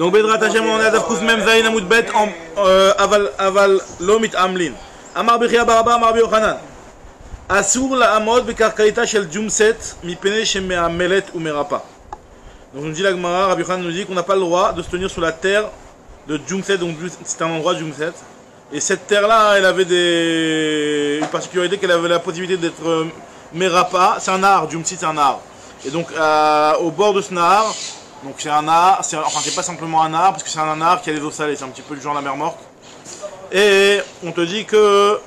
Donc Bedrat Hashem on est à Dafkouf Mem Zayin Amoud Bet Aval Lomit Amlin. Amar Bechia Baraba Amar Biochanan. Asur la Amod Bekarkaita Shel Jumset Mipene Shemea Melet ou Merapa. Donc nous dit la Gemara, Rabbi Yochanan nous dit qu'on n'a pas le droit de se tenir sur la terre de Jumset, donc c'est un endroit de Jumset. Et cette terre-là, elle avait une particularité qu'elle avait la possibilité d'être Merapa. C'est un nahar, Jumset c'est un nahar. Et donc au bord de ce nahar, donc c'est un nahar, enfin c'est pas simplement un nahar parce que c'est un nahar qui a les eaux salées, c'est un petit peu du genre la mer morte. Et on te dit que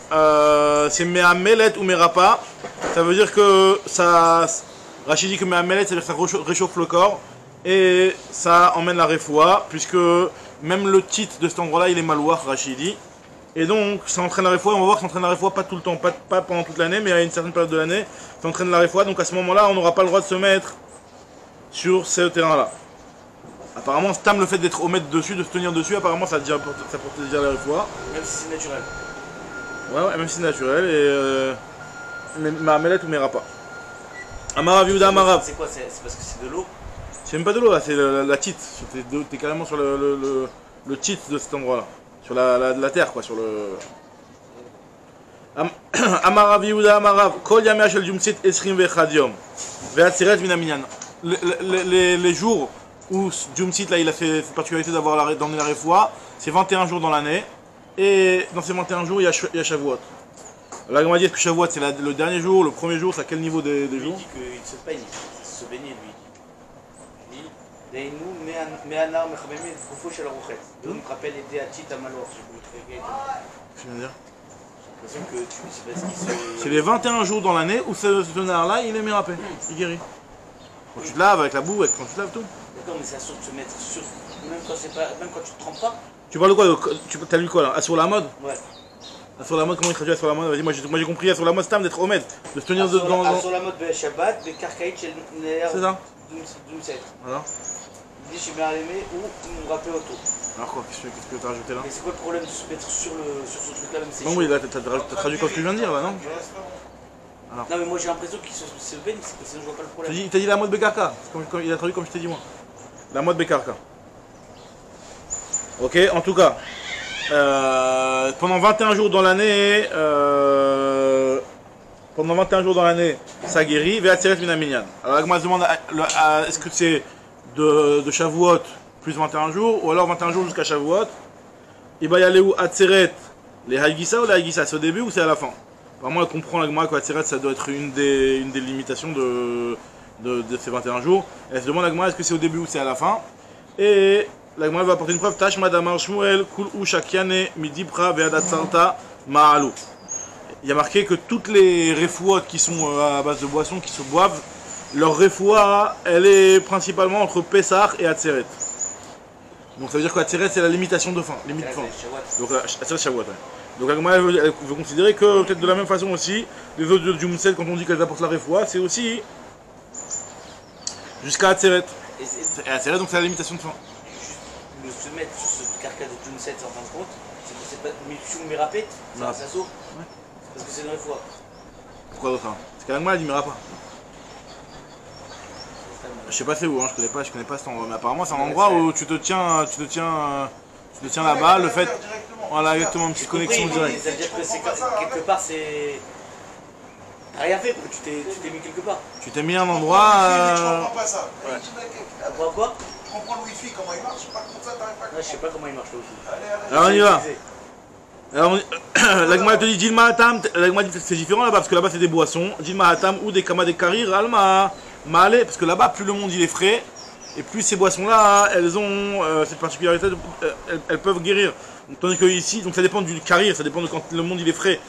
c'est Mea Melet ou Merapa, ça veut dire que ça, Rachid dit que Mea Melet, c'est-à-dire que ça réchauffe le corps et ça emmène la refoua, puisque même le titre de cet endroit-là il est malouach, Rachid dit. Et donc ça entraîne la refoua, on va voir que ça entraîne la refoua pas tout le temps, pas pendant toute l'année, mais à une certaine période de l'année, ça entraîne la refoua, donc à ce moment-là on n'aura pas le droit de se mettre sur ce terrain-là. Apparemment, Stam, le fait d'être au mètre dessus, de se tenir dessus, apparemment ça porte déjà la refoua. Même si c'est naturel. Ouais, même si c'est naturel, et ma Melet ou Merapa. Amarav Yuda Amarav. C'est quoi? C'est parce que c'est de l'eau? C'est même pas de l'eau là, c'est la tite. T'es carrément sur le titre de cet endroit là. Sur la terre quoi, sur le... Amarav Yehuda Amarav Kol Yamea Shel Jumset Esrim Vechad Yom Ve'atzeret Min Haminyan. Les jours où Jumsit là il a fait cette particularité d'emmener la refoua, c'est 21 jours dans l'année. Et dans ces 21 jours il y a Shavuot. Là on va dire que Shavuot c'est le dernier jour, le premier jour, c'est à quel niveau des jours? Il dit qu'il se baigne, se baigner lui. Qu'est-ce que tu veux dire? C'est les 21 jours dans l'année où ce nard-là, il est mérapé, il guérit. Quand tu te laves avec la boue, quand tu te laves tout. D'accord, mais c'est sûr de se mettre sur... Même quand tu te trempes pas. Tu parles de quoi? T'as lu quoi là? Sur la mode? Ouais. Sur la mode, comment il traduit sur la mode? Vas-y, moi j'ai compris sur la mode, Stam, d'être au mètre, de se tenir dans... Sur la mode, Shabbat, des Karkaït, c'est ça? Alors il dit je suis bien allumé ou me rappeler auto. Alors quoi, qu'est-ce que tu as rajouté là? Mais c'est quoi le problème de se mettre sur ce truc là même si... Non oui, là t'as traduit quoi ce que je viens de dire là, non? Alors. Non mais moi j'ai l'impression qu'il se baigne, sinon je vois pas le problème. Il t'a dit la mode Bekarka, il a traduit comme je t'ai dit moi. La mode Bekarka. Ok, en tout cas, pendant 21 jours dans l'année, ça guérit, Ve'atzeret Min Haminyan. Alors Agma se demande, est-ce que c'est de Shavuot plus 21 jours, ou alors 21 jours jusqu'à Shavuot. Il va y aller où? Atzeret, les Haïgissa ou les Haïgissa? C'est au début ou c'est à la fin? Apparemment elle comprend la Gemara qu'Atzeret ça doit être une des limitations de ces 21 jours. Elle se demande la Gemara est-ce que c'est au début ou c'est à la fin? Et la Gemara va apporter une preuve. Tash Madamar Shmuel Kul U Shakyane Midibra Ve'adatzarta Ma'alu. Il y a marqué que toutes les refouas qui sont à base de boissons qui se boivent, leur refoua, elle est principalement entre Pessah et Atzeret. Donc ça veut dire qu'Atzeret c'est la limitation de faim, limite de faim. Donc Atzeret Shavuot. Ouais. Donc elle veut considérer que peut-être de la même façon aussi, les autres de Jumset quand on dit qu'elles apportent la refoua, c'est aussi jusqu'à Atzeret. Et Atzeret donc c'est la limitation de faim. Juste se mettre sur ce carcasse de Jumset en fin de compte, c'est pas Mishum Merapé, ça sauve. Ouais. Parce que c'est une refoua. Pourquoi d'autre hein? Parce qu'Agma elle dit Merapa. Je sais pas c'est où, hein, je connais pas cet endroit, mais apparemment c'est un endroit où tu te tiens là-bas, le fait, voilà exactement, une petite connexion directe. Ça veut dire que c'est quelque part c'est... T'as rien fait, tu t'es mis quelque part. Tu t'es mis à un endroit... Tu comprends pas ça. Ouais. Tu comprends quoi? Tu comprends le wifi, comment il marche, pas comme ça, t'arrives pas à comprendre. Ouais, je sais pas comment il marche le wifi. Alors on y va. Alors, l'Agma te dit Dilma Hatam, l'Agma dit que c'est différent là-bas parce que là-bas c'est des boissons. Dilma Hatam ou des Kama des Karir, Alma, Malé, parce que là-bas plus le monde il est frais et plus ces boissons-là elles ont cette particularité, elles peuvent guérir. Donc, tandis que ici, donc ça dépend du Karir, ça dépend de quand le monde il est frais.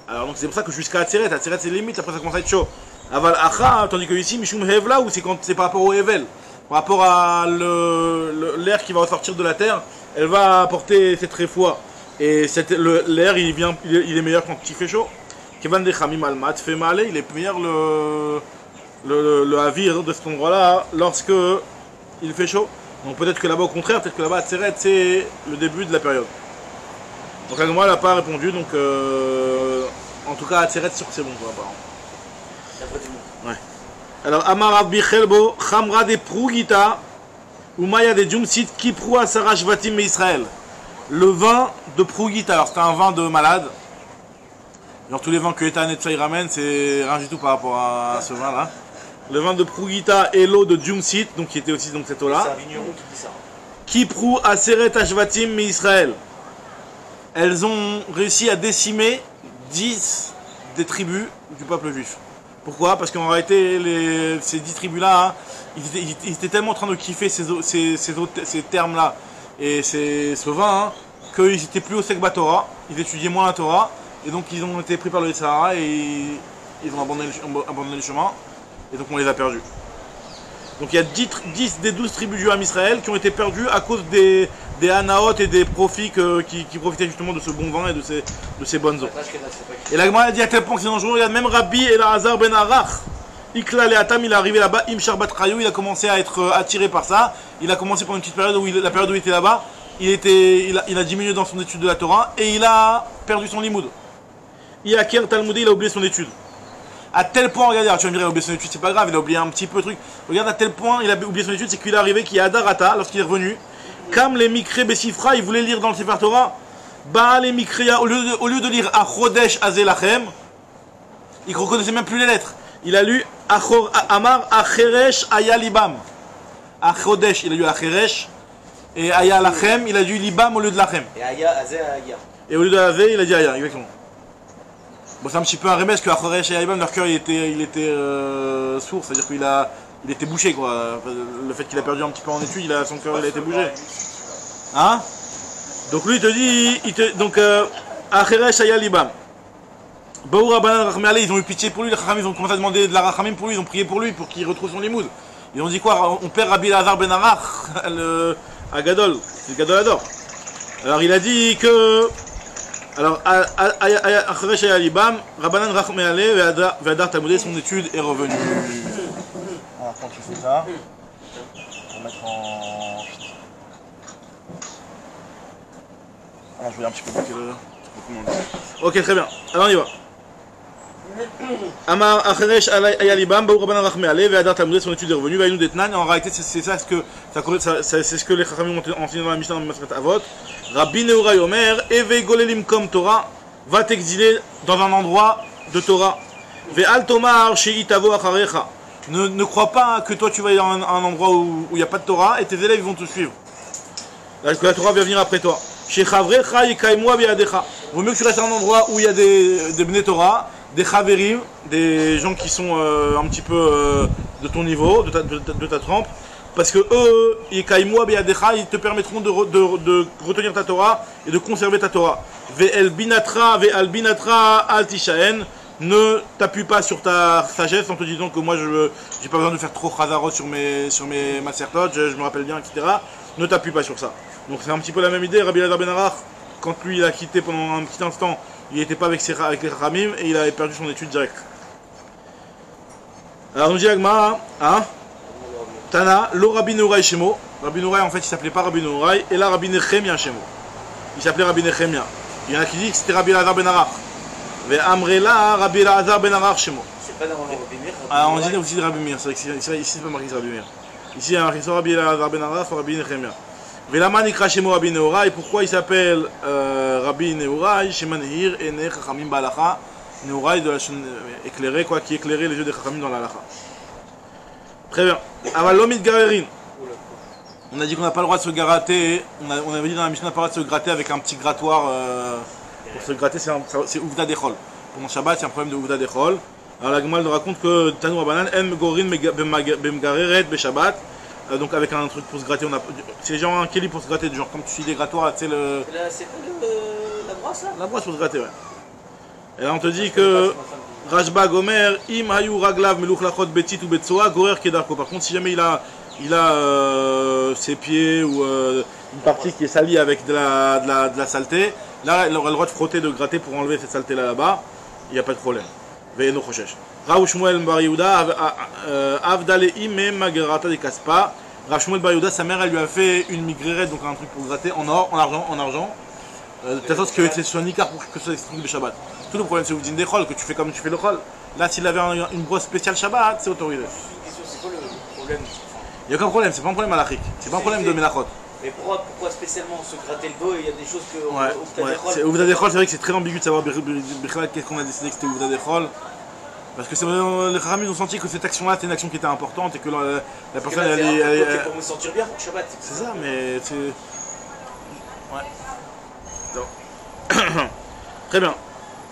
Alors donc c'est pour ça que jusqu'à Atzeret c'est limite, après ça commence à être chaud. Aval Acha, tandis que ici, Mishum Hevla, où c'est quand c'est par rapport au Hevel, par rapport à l'air qui va ressortir de la terre, elle va apporter cette refoua. Et l'air il est meilleur quand il fait chaud. Kevan de Chamim Almat fait mal, il est meilleur le avir de cet endroit-là lorsque il fait chaud. Donc peut-être que là-bas au contraire, peut-être que là-bas Atzeret c'est le début de la période. Donc moi elle n'a pas répondu, donc en tout cas Atzeret sûr que c'est bon quoi apparemment. Ouais. Alors Amar Rabbi Chelbo Chamra de Prugita Umaya de Jumsit, Kiprou Asara Shvatim Israël. Le vin de Prougita, alors c'était un vin de malade. Genre tous les vins que Etan et Tsaï ramènent, c'est rien du tout par rapport à ce vin là. Le vin de Prougita et l'eau de Jumsit, donc qui était aussi donc cette eau là. C'est un vigneron qui dit ça. Kiprou Aseret Ashvatim mi Israël. Elles ont réussi à décimer 10 des tribus du peuple juif. Pourquoi? Parce qu'en réalité, ces 10 tribus là, hein, ils étaient tellement en train de kiffer ces termes là et ce vin, hein, qu'ils n'étaient plus au Sekba Torah, ils étudiaient moins la Torah, et donc ils ont été pris par le Sahara et ils ont abandonné le chemin, et donc on les a perdus. Donc il y a 10 des 12 tribus du Ham Israël qui ont été perdues à cause des Hanaot et des profits qui profitaient justement de ce bon vin et de ces bonnes eaux. Et la Gemara a dit à tel point que c'est dangereux, regarde, même Rabbi Elazar ben Arach, Ikla Leatam, il est arrivé là-bas, Im Sharbat Chayou, il a commencé à être attiré par ça. Il a commencé pendant une petite période la période où il était là-bas, il a diminué dans son étude de la Torah et il a perdu son limoud. Iaker Talmudé, il a oublié son étude. À tel point, regardez, tu vas me dire, il a oublié son étude, c'est pas grave, il a oublié un petit peu le truc. Regarde, à tel point, il a oublié son étude, c'est qu'il est arrivé qu'il y a Adarata, lorsqu'il est revenu, comme les Mikré Bessifra, il voulait lire dans le Sefer Torah, Baal et Mikréa, au lieu de lire Achodesh Azelachem, il ne reconnaissait même plus les lettres. Il a lu Amar Acheresh Aya Libam. Achodesh, il a lu Acheresh, et Aya Lachem, il a lu Libam au lieu de Lachem. Et Aya, Azé, Aya. Et au lieu de Azé, il a dit Aya, exactement. Bon, c'est un petit peu un remède que Achoresh et Aya Libam, leur cœur il était sourd, c'est-à-dire qu'il était bouché quoi. Le fait qu'il a perdu un petit peu en études, son cœur il a été bougé. Hein? Donc lui il te dit, donc Acheresh Aya Libam. Baou Rabbanan Rachmé Alé, ils ont eu pitié pour lui, les Chachamim, ils ont commencé à demander de la Rachamim pour lui, ils ont prié pour lui pour qu'il retrouve son limoud. Ils ont dit quoi? On perd Rabbi Elazar ben Arach, à Gadol, c'est le Gadol Ador. Alors il a dit que, alors Acheresh Aya Libam, Rabbanan Rachmé Alé, Ve'adar Talmudé, son étude est revenue. Alors quand tu fais ça, on va mettre en... Alors je vais un petit peu bloquer le... Ok, très bien, alors on y va. Amar Acheresh Aya Libam, Baou Rabbanan Rachmé Alé, Ve'adar Talmudé, son étude est revenue, Vaïnou Detnan, en réalité c'est ça, c'est ce que les Chachamim ont enseigné dans la Mishnah dans le Masechet Avot. Rabbi Nehurai Omer, Eve Golelim Kom Torah, va t'exiler dans un endroit de Torah. Ve'al Tomar Sheitavo Acharecha. Ne crois pas que toi tu vas aller dans un endroit où il n'y a pas de Torah et tes élèves vont te suivre. Que la Torah va venir après toi. Chez Chavrecha Yekaimwa Be'adecha. Vaut mieux que tu restes à un endroit où il y a des Bnei Torah, des Chaverim, des gens qui sont un petit peu de ton niveau, de ta trempe, parce que eux, Yekaimwa Be'adecha, ils te permettront de retenir ta Torah et de conserver ta Torah. Ve'el binatra al tishaen. Ne t'appuie pas sur ta sagesse en te disant que moi je n'ai pas besoin de faire trop chazarot sur mes masertot, je me rappelle bien, etc. Ne t'appuie pas sur ça. Donc c'est un petit peu la même idée. Rabbi Elazar ben Arach, quand lui il a quitté pendant un petit instant, il n'était pas avec les Chachamim et il avait perdu son étude directe. Alors nous dit Agma, hein? Tana, lo Rabbi Nehurai Shemo. Rabbi Nehurai en fait il s'appelait pas Rabbi Nehurai, et là Rabbi Nechemia Shemo. Il s'appelait Rabbi Nechemia. Il y en a qui disent que c'était Rabbi Elazar ben Arach. Ve'amrela Rabbi Elazar ben Arach Shemo. C'est pas dans Rabbi Meir. Ah, on dit aussi de Rabbi Meir, c'est vrai que ici c'est pas marqué Rabbi Meir. Ici il y a marqué soit Rabbi Elazar ben Arach, soit Rabbi Nechemia. Ve'lama nikra Shemo Rabbi Nehurai, pourquoi il s'appelle Rabbi Nehurai, Shemanhir Ene Chachamim Balacha. Nehurai de la chaîne éclairée, quoi, qui éclairait les yeux des Chachamim dans la Halacha. Très bien. Avalomit Garerin. On a dit qu'on n'a pas le droit de se gratter. On avait dit dans la mission qu'on n'a pas le droit de se gratter avec un petit grattoir. Pour se gratter, c'est Ouvda Dechol. Pendant Shabbat, c'est un problème de Ouvda Dechol. Alors la Gemara nous raconte que Tanou Rabbanan aime Gorin Bemgareret Beshabbat. Donc avec un truc pour se gratter, c'est genre un keli pour se gratter, genre comme tu suis des grattoirs, tu sais le. C'est pas la brosse là? La brosse pour se gratter, ouais. Et là on te dit que Rajba Gomer, Im Hayu Raglav Meluchlachot Betit ou Betsoa, Gorer Kedarko. Par contre, si jamais il a ses pieds ou une partie qui est salie avec de la saleté, là il aura le droit de frotter, de gratter pour enlever cette saleté là-bas, il n'y a pas de problème. Ve'eno Choshesh. Rav Shmuel Bar Yehuda, Avdaleim Mem Magerata de Kaspa. Rav Shmuel Bar Yehuda, sa mère elle lui a fait une migrérette, donc un truc pour gratter en or, en argent. De telle sorte que c'est sur un icard pour que ça s'exprime le Shabbat. Tout le problème c'est Ouvdin Dechol, que tu fais comme tu fais le Chol. Là s'il avait une brosse spéciale Shabbat, c'est autorisé. C'est quoi le problème? Il n'y a aucun problème, c'est pas un problème à l'Afrique. C'est pas un problème de Melachot. Mais pourquoi spécialement se gratter le dos et il y a des choses que Ouais, Ouvda Dechol, c'est vrai que c'est très ambigu de savoir qu'est-ce qu'on a décidé que c'était Ouvda Dechol. Parce que les Kharamim ont senti que cette action-là c'était une action qui était importante et que la personne là, elle pour me sentir bien pour Shabbat. C'est ça, mais c'est. Ouais. Donc. Très bien.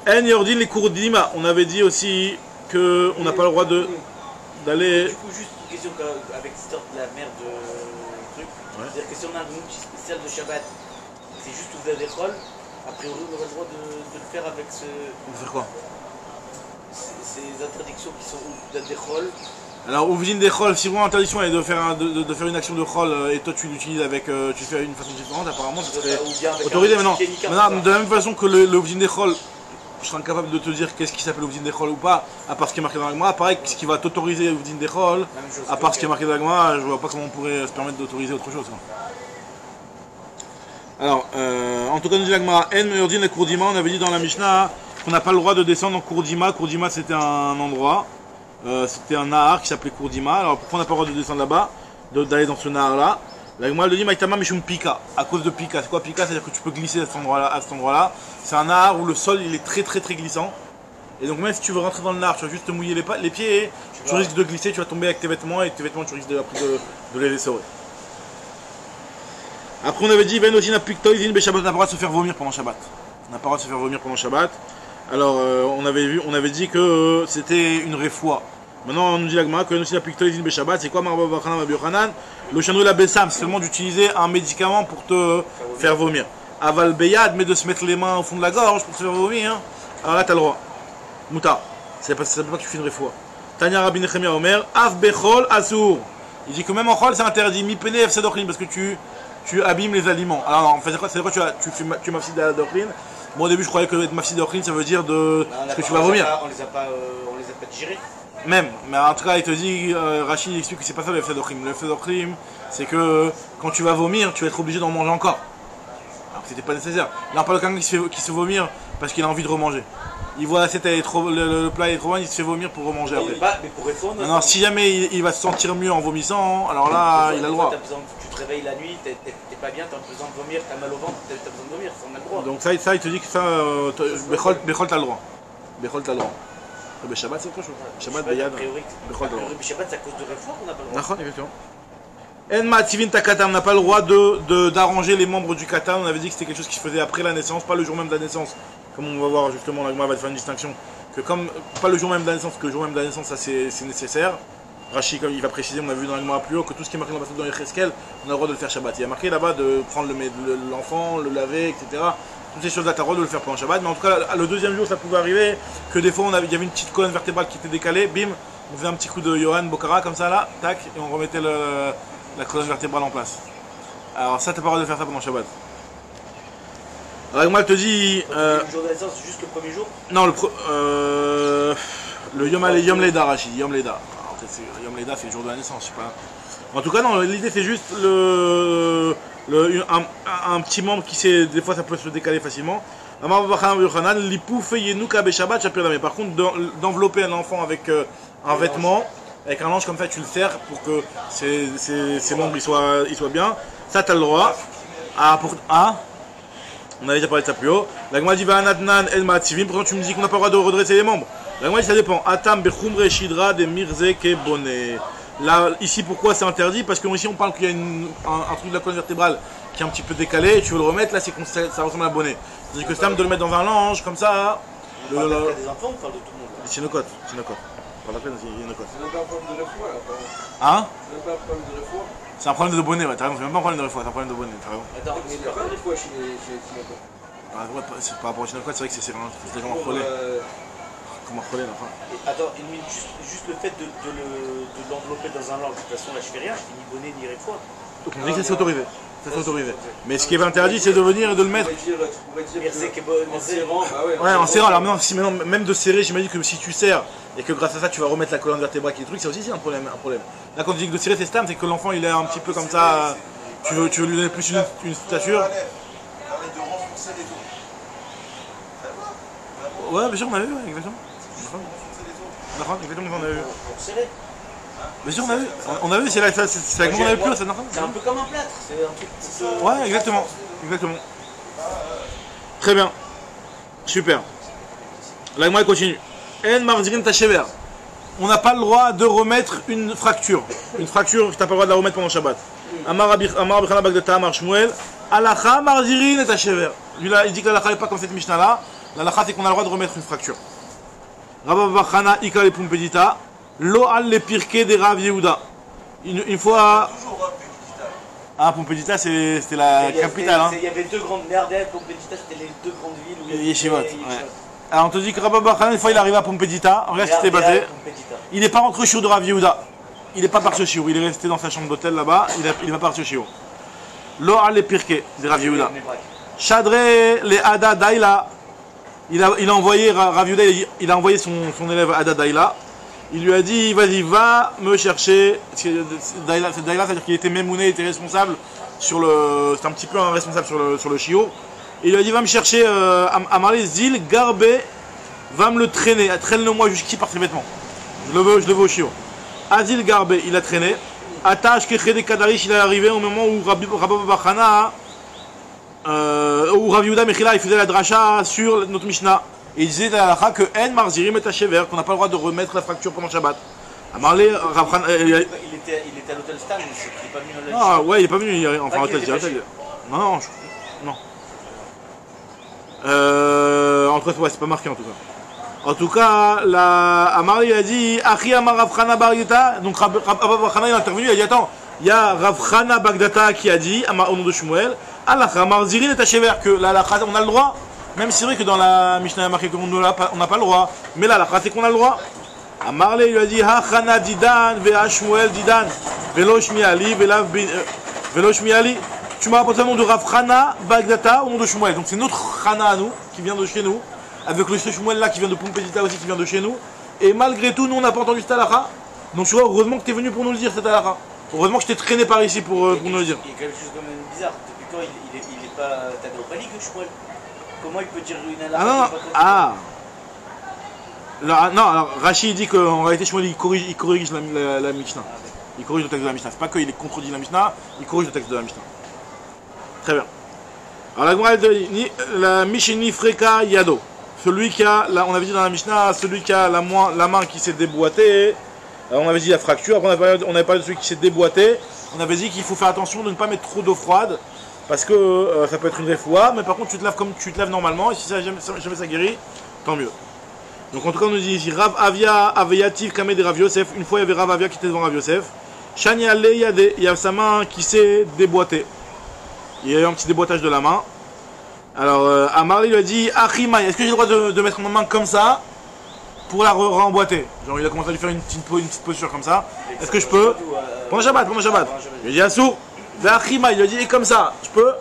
En Yordin les cours d'Ima. On avait dit aussi qu'on n'a pas le droit d'aller. Du coup, juste une question avec l'histoire de la mère de truc. Ouais. C'est-à-dire que si on a un outil spécial de Shabbat, c'est juste ouvert des rôles, a priori on aura le droit de le faire avec ce. De faire quoi? Ces interdictions qui sont ouvert des rôles. Alors, au vin des Chol, si vraiment l'interdiction est de faire une action de Chol et toi tu l'utilises avec. Tu fais une façon différente, apparemment ça serait autorisé maintenant. Maintenant, de la même façon que le vin des Chol, je serai incapable de te dire qu'est-ce qui s'appelle le vin des Chol ou pas, à part ce qui est marqué dans l'Agma. Pareil, ce qui va t'autoriser le vin des Chol, à part ce qui est marqué dans l'Agma, je vois pas comment on pourrait se permettre d'autoriser autre chose. Quoi. Alors, en tout cas, nous dit l'Agma, En Meurdin et Kourdima, on avait dit dans la Mishnah qu'on n'a pas le droit de descendre en Kourdima. Kourdima c'était un endroit. C'était un nahar qui s'appelait Kourdima. Alors pourquoi on n'a pas le droit de descendre là-bas, d'aller dans ce nahar-là? La Gemara le dit Maïtama Mishum Pika, à cause de Pika. C'est quoi Pika? C'est-à-dire que tu peux glisser à cet endroit-là. C'est un nahar où le sol il est très glissant. Et donc même si tu veux rentrer dans le nahar, tu vas juste te mouiller les pieds et tu risques de glisser, tu vas tomber avec tes vêtements et tes vêtements tu risques de les essorer. Après on avait dit Ben Otina Piktoizin Beshabbat, on n'a pas le droit de se faire vomir pendant Shabbat. On n'a pas le droit de se faire vomir pendant Shabbat. Alors on avait dit que c'était une réfoua. Maintenant on nous dit l'agma que nous la pictolizine Beshabbat, c'est quoi Marba Bachanam Abiochanan? Le chandru la Bessam, c'est seulement d'utiliser un médicament pour te faire vomir. Aval Beyad, mais de se mettre les mains au fond de la gorge pour te faire vomir, hein. Alors là t'as le droit. Mouta, ça ne veut pas que tu fais une réfoua. Tanya Rabbi Nechemia Omer, Af Bechol Asur. Il dit que même en Chol c'est interdit, mi pene F Sedochlin, parce que tu abîmes les aliments. Alors non, en fait c'est quoi tu mafsid d'Adochlin? Moi au début je croyais que être mafsid d'Ochlin ça veut dire que tu vas vomir. On les a pas digérés. Même, mais en tout cas il te dit, Rachid explique que c'est pas ça le F d'Ochlin. Le F d'Ochlin c'est que quand tu vas vomir tu vas être obligé d'en manger encore. Alors que c'était pas nécessaire. Là on parle de quelqu'un qui se vomir parce qu'il a envie de remanger. Il voit l'assiette, le plat est trop bon, il se fait vomir pour remanger après. Mais pour répondre. Non, si jamais il va se sentir mieux en vomissant, alors là il a le droit. Tu te réveilles la nuit, t'es pas bien, t'as besoin de vomir, t'as mal au ventre, t'as besoin de vomir, ça on a le droit. Donc ça il te dit que ça, Bechol t'as le droit. Bechol t'as le droit. Mais Shabbat c'est autre chose. Shabbat Beyad. Bechol t'as le droit. Shabbat c'est à cause de réfoua qu'on n'a pas le droit. D'accord, exactement. En Mativin Takata, on n'a pas le droit d'arranger les membres du kata. On avait dit que c'était quelque chose qui se faisait après la naissance, pas le jour même de la naissance. Comme on va voir justement, l'Agma va faire une distinction. Que comme, pas le jour même de la naissance, que le jour même de la naissance, ça c'est nécessaire. Rachid, comme il va préciser, on a vu dans l'Agma plus haut, que tout ce qui est marqué dans les Cheskel, on a le droit de le faire Shabbat. Il y a marqué là-bas de prendre l'enfant, le laver, etc. Toutes ces choses-là, tu as le droit de le faire pendant Shabbat. Mais en tout cas, le deuxième jour, ça pouvait arriver que des fois, il y avait une petite colonne vertébrale qui était décalée, bim, on faisait un petit coup de Johan Bokara comme ça là, tac, et on remettait la colonne vertébrale en place. Alors ça, t'as pas le droit de faire ça pendant Shabbat. Alors moi, elle te dit... Le jour de la naissance, c'est juste le premier jour? Non, le Yom Leda, Rachid, Yom Leda. En fait, Yom Leda, c'est le jour de la naissance, je sais pas. En tout cas, non, l'idée, c'est juste un petit membre qui sait, des fois, ça peut se décaler facilement. Mais par contre, d'envelopper un enfant avec un vêtement, avec un linge comme ça, tu le serres pour que ses membres ils soient bien. Ça, tu as le droit. On avait déjà parlé de ça plus haut. La Gemara dit Va'anadnan el ma'atzivim. Pourtant tu me dis qu'on n'a pas le droit de redresser les membres. La Gemara dit ça dépend. Atam bechumre shidra de mirze kebone. Là, ici pourquoi c'est interdit? Parce que ici on parle qu'il y a un truc de la colonne vertébrale qui est un petit peu décalé. Et tu veux le remettre, là ça ressemble à un bonnet. C'est-à-dire que c'est de le mettre dans un linge comme ça. On parle des enfants, on parle de tout le monde. C'est une cote. C'est une cote. C'est pas une cote. C'est pas un problème de réfoua là. Hein? C'est pas un problème de réfoua. C'est un problème de bonnet, ouais, t'as raison, c'est même pas un problème de réfoua, c'est un problème de bonnet, t'as raison. Attends, Il n'y a pas de réfoua chez Sinoko. C'est par rapport au Chinocot, c'est vrai que c'est comme un relais. Comme un relais là. Attends, une minute, juste le fait de l'envelopper dans un linge, de toute façon là je fais rien, je fais ni bonnet ni réfoua. Donc on dit que ça c'est autorisé. Ça c'est autorisé. Mais ce qui est interdit, c'est de venir et de le mettre. Tu pourrais dire Merci, que bon, en serrant, bah ouais. Ouais, en serrant. Alors maintenant, même de serrer, j'imagine que si tu serres et que grâce à ça tu vas remettre la colonne vertébrale qui est le truc, c'est aussi un problème. Là quand tu dis que de serrer c'est stam, c'est que l'enfant il est un petit peu comme ça. Tu veux lui donner plus une stature. Ouais, bien sûr, on a vu, exactement. Exactement, on a vu. pour serrer. Bien sûr, on a vu, c'est la comment on avait plus, ça C'est un peu comme un plâtre, c'est un truc pour se... Ouais, exactement. Exactement. Très bien. Super. La Gemara continue. En marzirin tachever. On n'a pas le droit de remettre une fracture. Une fracture, tu n'as pas le droit de la remettre pendant Shabbat. Amar Abichana Bagdata, Amar Shmuel. Alacha marzirin et tachever. Lui là, il dit que l'alacha n'est pas comme cette Mishnah là. L'alacha c'est qu'on a le droit de remettre une fracture. Rabba Bachana, Ika le Pumpedita. Lo al le pirke de Rav Yehuda. Une fois. Ah, Pumpedita c'était la capitale. Hein. Il y avait deux grandes merdes, Pumpedita c'était les deux grandes villes où il y avait Yeshivot. Ouais. Alors on te dit que Rabba Bachana, une fois il est arrivé à Pumpedita. Regarde ce qui s'est passé. Il n'est pas rentré au shiur de Rav Yehuda. Il n'est pas parti au shiur. Il est resté dans sa chambre d'hôtel là-bas. Il n'est pas parti au shiur. Lo al le pirke de Rav Yehuda. Shadre le Ada Daila. Il a envoyé Rav Yehuda, il a envoyé son élève Ada Daila. Il lui a dit, vas-y, va me chercher. Daila, c'est-à-dire qu'il était mémouné, il était responsable sur le. C'était un petit peu un responsable sur le chiot. Et il lui a dit, va me chercher Amarle Zil, Garbé, va me le traîner. Traîne-le-moi jusqu'ici par ses vêtements. Je le veux au chiot. Azil Garbé, il a traîné. Attache Kechédé Kadarish, il est arrivé au moment où Rabbi Bachana, où Rav Yehuda Mechila, il faisait la dracha sur notre Mishnah. Et il disait à la que En Marzirim et Tachever, qu'on n'a pas le droit de remettre la fracture pendant Shabbat. Amarlé, Rav il était à l'hôtel Stan, mais il n'est pas venu à Ah ouais, il n'est pas venu, enfin hôtel, Non, entre ouais, c'est pas marqué en tout cas. En tout cas, Amarlé il a dit Achi Amar Rav Chana Bagdata. Donc Rav Chana il est intervenu, il a dit attends, il y a Rav Chana Bagdata qui a dit, au nom de Shmuel, Allah Marzirim et Tachever, que on a le droit. Même si c'est vrai que dans la Mishnah, il y a marqué qu'on n'a pas le droit. Mais là, la phrase c'est qu'on a le droit. Amarle lui a dit Ha-Chana Didan, Ve'a Shmuel Didan, Velo Shmiali, Velo Shmiali. Tu m'as rapporté le nom de Rav Chana Bagdata au nom de Shmuel. Donc c'est notre Chana à nous, qui vient de chez nous. Avec le Shmuel là qui vient de Pumpedita aussi, qui vient de chez nous. Et malgré tout, nous on n'a pas entendu cette halakha. Donc tu vois, heureusement que tu es venu pour nous le dire cette halakha. Heureusement que je t'ai traîné par ici pour nous le dire. Il y a quelque chose quand même bizarre. Depuis quand il est pas Tagopali que Shmuel? Comment il peut dire une halakha? Non, alors Rachid dit qu'en réalité Shmuel il corrige la Mishnah. Il corrige le texte de la Mishnah. C'est pas qu'il contredit la Mishnah, il corrige le texte de la Mishnah. Très bien. Alors la Gemara dit la Mishini Freka Yado. Celui qui a, on avait dit dans la Mishnah, celui qui a la main qui s'est déboîtée. On avait dit la fracture, après on avait parlé de celui qui s'est déboîté. On avait dit qu'il faut faire attention de ne pas mettre trop d'eau froide. Parce que ça peut être une réfoua, mais par contre tu te laves comme tu te laves normalement, et si jamais ça guérit, tant mieux. Donc en tout cas on nous dit ici, Rav Avia Aveyativ Kameh de Rav Yosef, une fois il y avait Rav Avia qui était devant Rav Yosef, Shani Ale, il y a sa main qui s'est déboîtée. Il y a eu un petit déboîtage de la main. Alors Amarli lui a dit, Achimai, est-ce que j'ai le droit de mettre ma main comme ça pour la remboîter? Genre il a commencé à lui faire une petite posture comme ça. Est-ce que je peux? Pendant Shabbat. Il a dit Assour. Achima, il lui a dit, et comme ça, tu peux?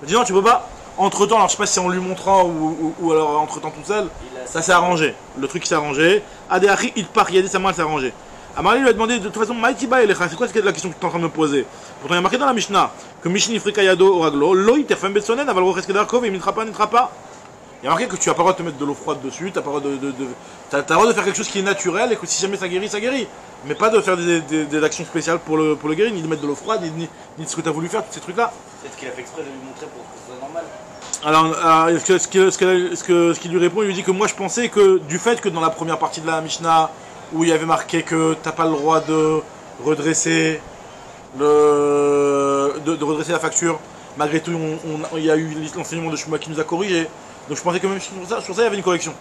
Il a dit non, tu peux pas. Entre temps, alors je sais pas si c'est en lui montrant ou alors entre temps tout seul, ça s'est arrangé. Le truc s'est arrangé. Adéachi, il part, il a dit sa main, elle s'est arrangée. Amari lui a demandé de toute façon, Maïtiba Elecha, c'est quoi la question que tu es en train de me poser? Pourtant, il y a marqué dans la Mishnah que Mishni Frikayado Oraglo, Loi Terfem Betsonen, Aval Rocheskedarkov, et il ne n'itra pas. Il y a marqué que tu n'as pas le droit de te mettre de l'eau froide dessus, tu n'as pas le droit de faire quelque chose qui est naturel et que si jamais ça guérit, ça guérit. Mais pas de faire des actions spéciales pour le guérir, ni de mettre de l'eau froide, ni de ce que tu as voulu faire, tous ces trucs-là. Peut-être qu'il a fait exprès de lui montrer pour que ce soit normal. Alors, ce qu'il lui répond, il lui dit que moi je pensais que du fait que dans la première partie de la Mishnah, où il y avait marqué que tu n'as pas le droit de redresser redresser la facture, malgré tout, il y a eu l'enseignement de Shmuel qui nous a corrigé. Donc je pensais que même sur ça il y avait une correction.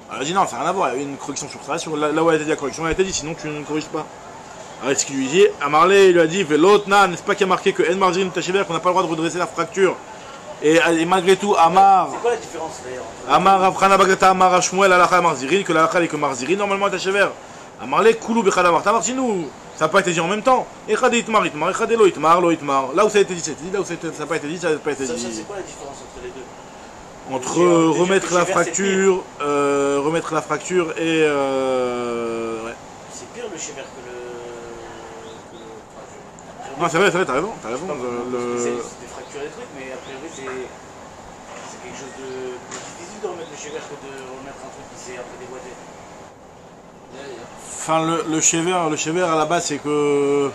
Alors, elle a dit non, ça n'a rien à voir, il y avait une correction sur ça, sur là où elle a été dit la correction, elle a été dit, sinon tu ne corriges pas. Alors ce qu'il lui dit, Amarlé lui a dit, Velotna, n'est-ce pas qu'il y a marqué que En Marzirim Tachever, qu'on n'a pas le droit de redresser la fracture. Et malgré tout, Amar. C'est quoi la différence d'ailleurs? Amar Avchana Bagdata, Amar Shmuel, Alacha Marzirin, que l'Alacha est que Marzirin, normalement Tachever. Amarlé, Koulou Bechadavar, Tamartinou. Ça n'a pas été dit en même temps. Echade Itmar, Itmar, Echade Lo Itmar, Lo Itmar. Là où ça a été dit, c'est dit, là où ça n'a pas été dit, ça n'a pas été dit. C'est quoi la différence entre les deux? Entre remettre la fracture, et ouais. C'est pire le Shemer que le. Non, c'est vrai, t'as raison. C'est des fractures et des trucs, mais a priori c'est quelque chose de plus difficile de remettre le Shemer que de remettre un truc qui s'est un peu déboîté. Enfin, le shever à la base, c'est que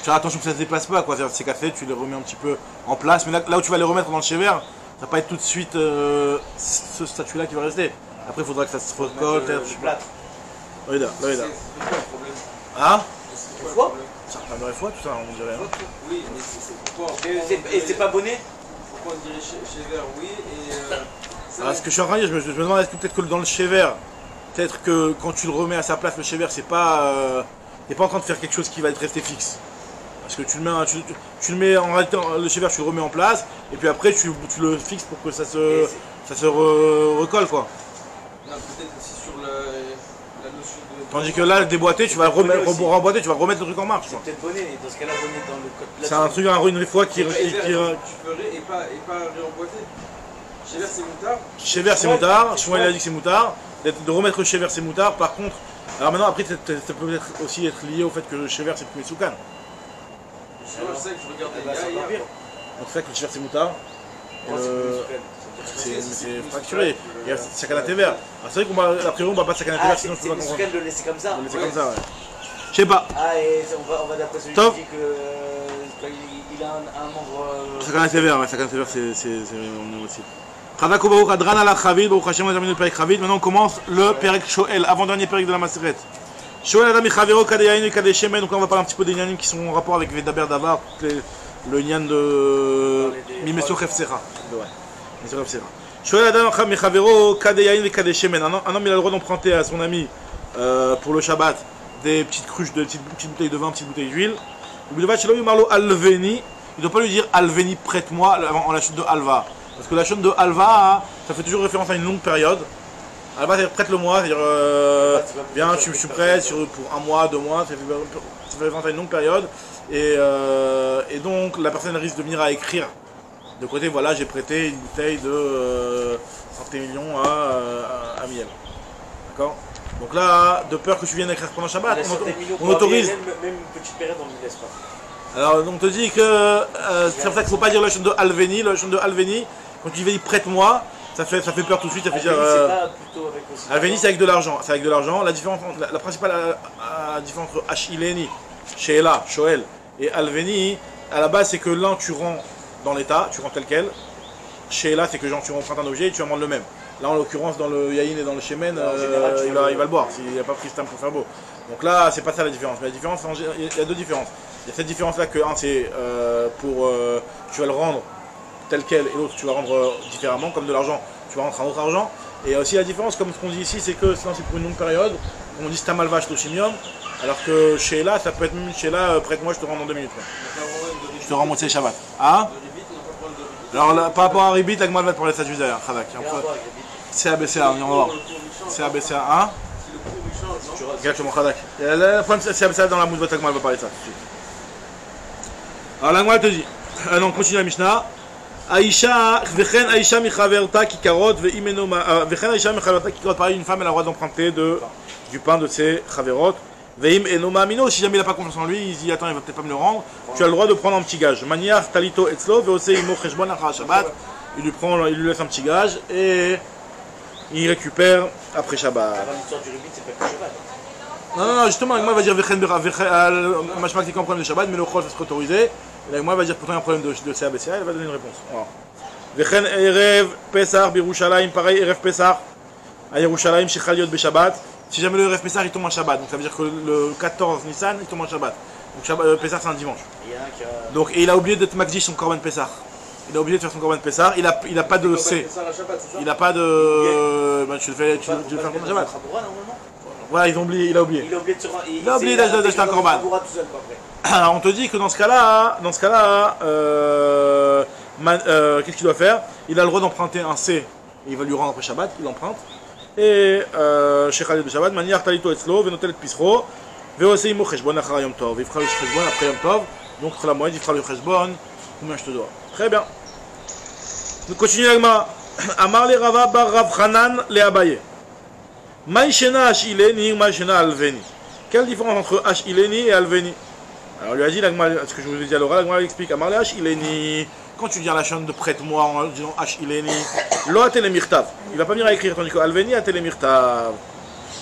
tu as attention que ça se déplace pas, quoi. C'est cassé, tu les remets un petit peu en place. Mais là où tu vas les remettre dans le shever, ça va pas être tout de suite ce statut-là qui va rester. Après, il faudra que ça se recolle, peut-être. Le plâtre. Oui, là. C'est quoi le problème? Ah, Le foie? ça reviendrait fois, tout ça, on dirait. Hein. Oui, mais c'est pourquoi. Et c'est pas bonnet? Pourquoi on dirait chez Vert, oui, et. Alors, ce que je suis en train de dire, je me demande, est-ce que peut-être que dans le shever, peut-être que quand tu le remets à sa place, le shever, c'est pas. T'es pas en train de faire quelque chose qui va être resté fixe. Parce que tu le mets, tu le mets en réalité, le shever, tu le remets en place, et puis après, tu le fixes pour que ça se recolle, quoi. Non, peut-être aussi sur la notion de. Tandis que là, le déboîté, tu vas remboîter, tu vas remettre le truc en marche, C'est quoi. peut-être bonnet, dans ce cas-là, bonnet dans le code plâtre. C'est un truc, une fois qui. Tu ferais et pas réemboîter. Chez Vert, c'est moutard. Shever, c'est moutard. Souvent, il a dit que c'est moutard. De remettre le shever, c'est moutard. Par contre, alors maintenant, après, ça peut peut-être aussi être lié au fait que le shever, c'est plus soukan. Je sais que je regardais C'est hier. pas pire. Donc, c'est vrai que le shever, c'est moutard. Moi, c'est Euh, plus C'est fracturé. Il y a sakanaté vert. Alors, c'est vrai qu'on va, a priori, on va pas de sakanaté Ah, vert, sinon je c'est peux pas comprendre. Moussoukan de le laisser comme ça. C'est comme ça, ouais. Je sais pas. Ah, et on va d'après celui Top. qui dit que quand il a un membre. Sakanaté vert, ouais, sakanaté vert, c'est on est aussi. Chazak Baruch Adran ala Chavid, Baruch Hashem, on a terminé le Perek Chavid. Maintenant, on commence le Perek Shoel, avant-dernier Perek de la Maseret. Shoel Adam Chavero, Kadeyain et Kadeshemen. Donc là, on va parler un petit peu des Nyanim qui sont en rapport avec Vedaber Davar, le Nyan de Mimeso Khefsera. Ouais, Mimeso Khefsera. Shoel Adam Chavero, Kadeyain et Kadeshemen. Un homme, il a le droit d'emprunter à son ami pour le Shabbat des petites cruches, des petites bouteilles de vin, petites bouteilles d'huile. Il ne doit pas lui dire Alveni, prête-moi en la chute de Alva. Parce que la chaîne de Alva, ça fait toujours référence à une longue période. Alva, c'est prête-le-moi, c'est-à-dire, bien, je suis prêt pour 1 mois, 2 mois, ça fait référence à une longue période. Et donc, la personne risque de venir à écrire de côté, voilà, j'ai prêté une bouteille de santé millions à Miel. D'accord? Donc là, de peur que tu viennes écrire pendant Shabbat, on autorise. Même une petite période, on ne laisse pas. Alors, on te dit que c'est pour ça qu'il ne faut pas dire le chant de Alveni. Le chant de Alveni, quand tu dis prête-moi, ça fait peur tout de suite. Ça fait dire. C'est pas plutôt avec aussi. Alveni, c'est avec de l'argent. C'est avec de l'argent. La différence, la principale différence entre Hachileni, Sheela, Shoel et Alveni, à la base, c'est que l'un tu rends dans l'état, tu rends tel quel. Sheela, c'est que genre tu empruntes un objet et tu en rends le même. Là, en l'occurrence, dans le Yahin et dans le Shemen, il va le boire s'il n'a pas pris ce temps pour faire beau. Donc là, c'est pas ça la différence. Mais la différence, il y a deux différences. Il y a cette différence-là que un, c'est tu vas le rendre tel quel, et l'autre, tu vas rendre différemment, comme de l'argent, tu vas rendre un autre argent. Et aussi la différence, comme ce qu'on dit ici, c'est que sinon c'est pour une longue période. On dit Stamalvash Toshimium, alors que chez là, ça peut être même chez là, prête-moi, je te rends dans 2 minutes. Je te rends mon Shabbat. Ah? Alors là, par rapport à Ribit, la Gmal va te parler de ça juste derrière. C'est ABCA, on va voir. C'est ABCA, hein? Exactement, Khadak. Le problème, c'est ABCA dans la Moudvat, la Gmal va parler de ça tout de suite. Alors la Gmal te dit, non, continue la Mishnah. Aïcha, Vechen Aïcha Michaverta Kikarot, Vechen Aïcha Michaverta Kikarot, pareil, une femme elle a le droit d'emprunter du pain de ses Chaverot. Veim Enoma Amino, si jamais il n'a pas confiance en lui, il dit attends, il va peut-être pas me le rendre, tu as le droit de prendre un petit gage. Maniar Talito Etzlo, Veose Imo Cheshbon Achar Shabbat, il lui laisse un petit gage et il récupère après Shabbat. Avant l'histoire du rubit, c'est pas que Shabbat. Non, justement, moi il va dire Vechen Machmak qui a un problème de Shabbat, mais le Chol ça se autorisé. Et moi il va dire pourtant il y a un problème de CABCA, il va donner une réponse. Vechen Erev Pesach Birushalayim, pareil, Erev Pesach, à Yerushalayim, Shechal Yod Beshabbat. Si jamais le Erev Pesach il tombe en Shabbat, donc ça veut dire que le 14 Nissan il tombe en Shabbat. Donc Pesach c'est un dimanche. Donc et il a oublié d'être Makdish son Korban Pesach. Il a oublié de faire son Korban Pesach, il a pas de C. Il a pas de. Tu le fais pendant Shabbat. Voilà, il a oublié. Il a oublié d'acheter un Korban. Alors on te dit que dans ce cas-là, qu'est-ce qu'il doit faire? Il a le droit d'emprunter un C, et il va lui rendre après Shabbat, il emprunte. Et Shechal de Shabbat, manière Talito Etzlo, Venotel et Pisro, Veose Imo Cheshbon Achar Yom Tov. Il fera le Cheshbon après Yom Tov, donc la moitié il fera le Cheshbon, combien je te dois. Très bien. Nous continuons l'agma. Amar le Rava bar Rav Hanan le Abaye. Maïshena Hashileni ou Maïshena Alveni. Quelle différence entre Hashileni et Alveni? Alors lui a dit l'agma, ce que je vous ai dit à l'oral, l'agma explique. Amar le Hashileni. Quand tu dis à la chaîne de prête-moi en disant Hashileni, lo atele mirtav. Il va pas venir à écrire, tandis que Alveni atele mirtav.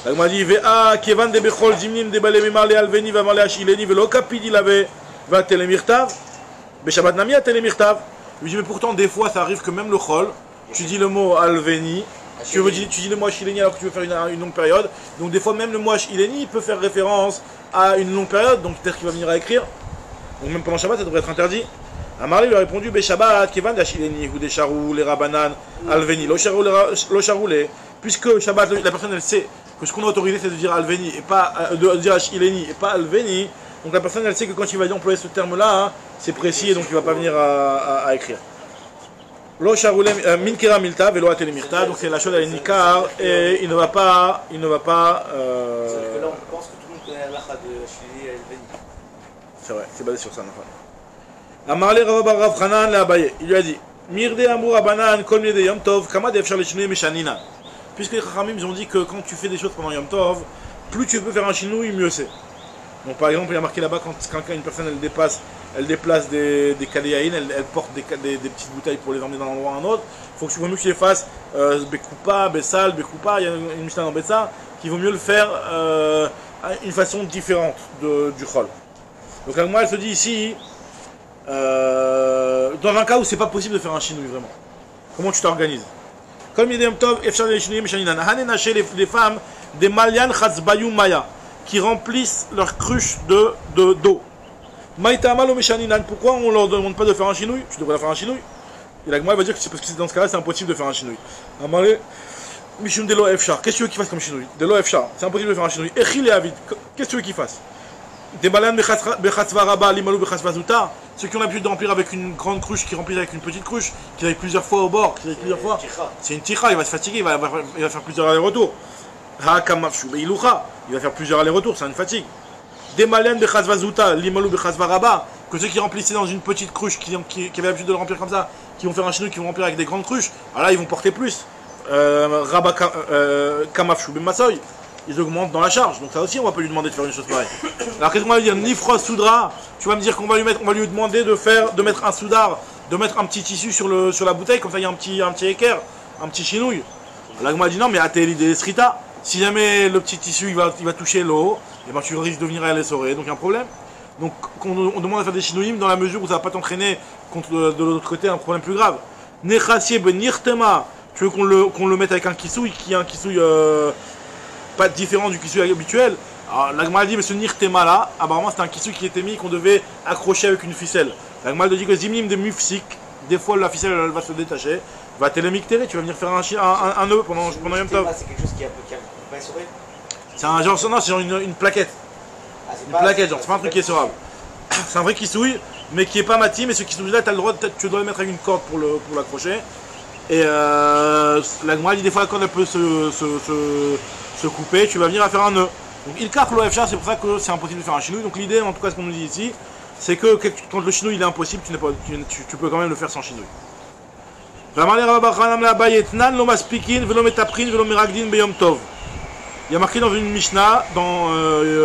La Gemara dit Vea kevan de bechol zimnim de balé memarle alveni va marle ashileni velo kapidi lave va telemirtav. Beshabbat nami a telemirtav. Il dit mais pourtant des fois ça arrive que même le chol, tu dis le mot alveni, tu dis le mot ashileni alors que tu veux faire une longue période. Donc des fois même le mot ashileni peut faire référence à une longue période, donc peut-être qu'il va venir à écrire. Donc même pendant Shabbat ça devrait être interdit. Amarli lui a répondu Beshabbat kevan d'ashileni ou des charou les rabanan alveni lo charou les. Puisque Shabbat la personne elle sait que ce qu'on a autorisé c'est de dire alveni et pas de dire ashileni et pas alveni. Donc la personne elle sait que quand il va employer ce terme là, hein, c'est précis et donc il ne va pas venir à écrire. Lo charou min kira milta velo atele mirta, donc c'est la chose à nikar et il ne va pas C'est que là on pense que tout le monde connaît l'alakha de ashileni et alveni. C'est vrai, c'est basé sur ça. Amarle Rav Hanan le Abaye, il lui a dit Mirde Amour Abanan Kol Mide Yom Tov Kama Defshar le Shinouï Meshanina. Puisque les Chachamim ils ont dit que quand tu fais des choses pendant Yom Tov, plus tu peux faire un Shinouï, mieux c'est. Donc par exemple, il y a marqué là-bas quand une personne elle déplace des kadéaïnes, elle porte des petites bouteilles pour les emmener d'un endroit à un autre. Il faut que tu vaut mieux que tu les fasses Bekoupa, Bessal, Bekoupa, il y a une Mishnah dans Betsa qui vaut mieux le faire une façon différente du Chol. Donc moi elle se dit ici, dans un cas où c'est pas possible de faire un chinouille vraiment, comment tu t'organises? Comme il y a les femmes des Malian Chatzbayou Maya qui remplissent leurs cruches d'eau. Pourquoi on leur demande pas de faire un chinouille? Tu devrais faire un chinouille. Et la Gemara va dire que c'est parce que dans ce cas-là c'est impossible de faire un chinouille. Qu'est-ce que tu veux qu'il fasse comme chinouille? C'est impossible de faire un chinouille. Qu'est-ce que tu veux qu'il fasse? Des balanes ceux qui ont l'habitude de remplir avec une grande cruche qui remplit avec une petite cruche, qui arrive plusieurs fois au bord, c'est une ticha, il va se fatiguer, il va faire plusieurs allers-retours. Il va faire plusieurs allers-retours, c'est une fatigue. Des balanes que ceux qui remplissaient dans une petite cruche, qui avaient l'habitude de le remplir comme ça, qui vont faire un chinouille, qui vont remplir avec des grandes cruches, alors là ils vont porter plus. Ils augmentent dans la charge, donc ça aussi on va pas lui demander de faire une chose pareille. Alors qu'est-ce qu'on va lui dire? Nifros soudra, tu vas me dire qu'on va lui demander de mettre un soudar, de mettre un petit tissu sur la bouteille, comme ça il y a un petit équerre, un petit chinouille. Là on m'a dit non mais ateli des srita, si jamais le petit tissu il va toucher l'eau, et ben tu risques de venir à l'essoré, donc il y a un problème. Donc on demande à faire des chinouilles dans la mesure où ça va pas t'entraîner contre de l'autre côté un problème plus grave. Nechasie ben nirtema, tu veux qu'on le mette avec un kissouille qui est un kissouille pas différent du kissouille habituel. Alors la Gemara dit mais ce nirtema là, apparemment c'était un kissouille qui était mis qu'on devait accrocher avec une ficelle. La Gemara dit que zimnim de mufsik, des fois la ficelle elle va se détacher, va télémictérer, tu vas venir faire un nœud pendant Yom Tov. C'est quelque chose qui est pas essoré. C'est un genre, non, c'est genre une plaquette. Une plaquette, genre, c'est pas un truc qui est essorable. C'est un vrai kissouille, mais qui est pas mati, mais ce kissouille là, tu dois le mettre avec une corde pour l'accrocher. Et la Gemara dit des fois la corde elle peut se couper, tu vas venir à faire un nœud. Donc il carre l'OFCHA, c'est pour ça que c'est impossible de faire un chinouille. Donc l'idée, en tout cas ce qu'on nous dit ici, c'est que quand le chinouille il est impossible, tu peux quand même le faire sans chinouille. Il y a marqué dans une Mishnah, dans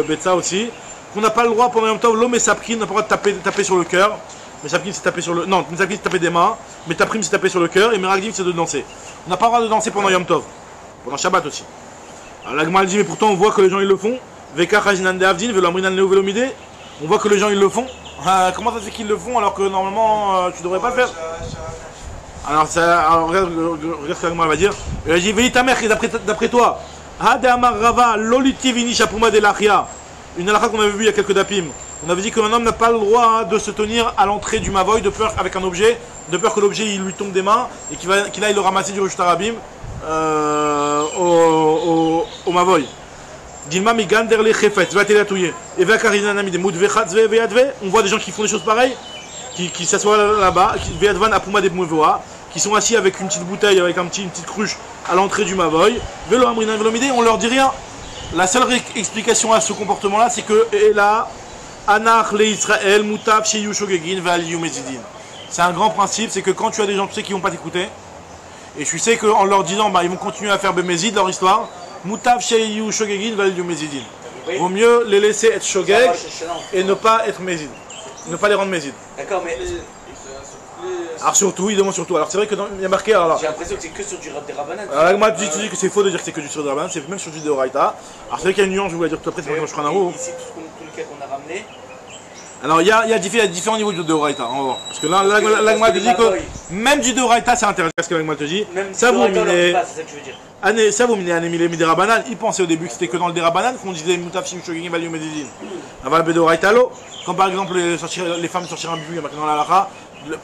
Betsa aussi, qu'on n'a pas le droit pendant Yom Tov, l'homme et Sapkin n'a pas le droit de taper sur le cœur. Mais Sapkin c'est taper sur le. Non, Sapkin c'est taper des mains, mais Taprim c'est taper sur le cœur, et Meragdim c'est de danser. On n'a pas le droit de danser pendant Yom Tov, pendant Shabbat aussi. Alors la Gemara dit, mais pourtant on voit que les gens ils le font. On voit que les gens ils le font. Comment ça se fait qu'ils le font alors que normalement tu devrais pas le faire? Alors regarde ce que la Gemara va dire. Elle dit, Veli ta mère, d'après toi. Une halakha qu'on avait vu il y a quelques dapim. On avait dit qu'un homme n'a pas le droit de se tenir à l'entrée du mavoy de peur avec un objet, de peur que l'objet il lui tombe des mains et qu'il aille le ramasser du Rosh Tarabim au mavoy. Dilma migander le chefet, va telatouye. Et va karinanami de mudvechatve veyadve. On voit des gens qui font des choses pareilles, qui s'assoient là-bas, veyadvan apuma de mouvoa, qui sont assis avec une petite bouteille, avec une petite cruche à l'entrée du mavoy. Velo amrinan velomide, on leur dit rien. La seule explication à ce comportement-là, c'est que là, anach le Israël mutav sheyu shogegin ve'aliyu mezidin. C'est un grand principe, c'est que quand tu as des gens, tu sais, qui vont pas t'écouter, et tu sais qu'en leur disant, bah, ils vont continuer à faire bémézid leur histoire, mutav sheyu shogegin ve'aliyu mezidin. Vaut mieux les laisser être shogeg et ne pas être mezid, ne pas les rendre mezid. D'accord, mais Alors surtout, il demande surtout. Alors c'est vrai qu'il y a marqué, alors là. J'ai l'impression que c'est que sur des rabananes. Alors moi, tu dis que c'est faux de dire que c'est que du sur de Rabbanan, c'est même sur du Deoraita. Alors c'est vrai qu'il y a une nuance, je voulais dire tout après, c'est pas comme je prends un mot. Ici, tout le cas qu'on a ramené. Alors il y a différents niveaux de Deoraita, on va voir. Parce que là, l'agma te dit que même du Deoraita c'est interdit, parce que l'agma te dit. Ça vous minez. C'est ça que je veux dire. Ça vous minez un émilé Miderabanan. Il pensait au début que c'était que dans le Derabanan qu'on disait Moutafshim Shogim Valium Medidin. Aval Bedoraita lo. Comme par exemple les femmes sortir un bijou, il y a marqué dans la halakha,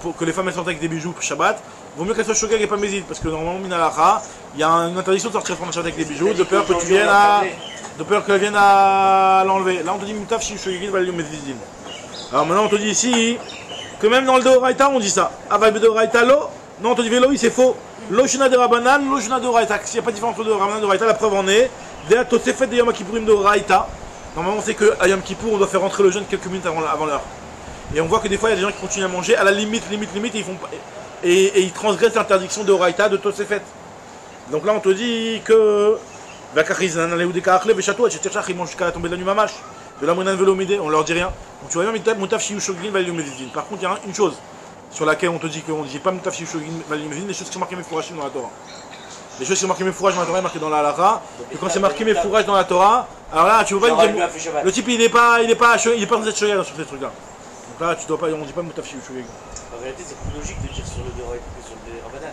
pour que les femmes elles sortent avec des bijoux pour Shabbat, vaut mieux qu'elles soient shogeg et pas mézid, parce que normalement, min halakha, il y a une interdiction de sortir Shabbat avec des bijoux, de peur que tu viennes à. De peur qu'elle vienne à l'enlever. Là on te dit Moutafshim Shogim Valium Medidin. Alors maintenant on te dit ici que même dans le Deoraita on dit ça. Aval Bedoraita lo. Non, on te dit vélo, c'est faux. Lo shuna de Rabbanan, lo shuna de Deoraita. S'il n'y a pas de différence entre Rabbanan et Deoraita, la preuve en est. Dea Tosefet de Yom Kippourim de Deoraita. Normalement, on sait qu'à Yom Kippour, on doit faire rentrer le jeûne quelques minutes avant l'heure. Et on voit que des fois, il y a des gens qui continuent à manger à la limite, et ils transgressent l'interdiction de Deoraita de Tosefet. Donc là, on te dit que. Ils mangent jusqu'à la tombée de la nuit mamash. De la monan velomide, on leur dit rien. Donc tu vois bien, Moutaf Shiyu Shogin Valium Medidin. Par contre, il y a une chose sur laquelle on te dit qu'on ne dit pas Moutaf Shiyu Shogin Valium Medidin, les choses qui sont marquées Mefourachim dans la Torah. Les choses qui sont marquées Mefourach dans la Torah, marquées dans la halakha. Et quand c'est marqué Mefourach dans la Torah, alors là, tu peux pas dire. Le type, il est pas censé être shoyal sur ces trucs-là. Donc là, tu dois pas, on dit pas Moutaf Shiyu Shogin. En réalité, c'est plus logique de dire sur le Deoraita que sur le Rabbanan.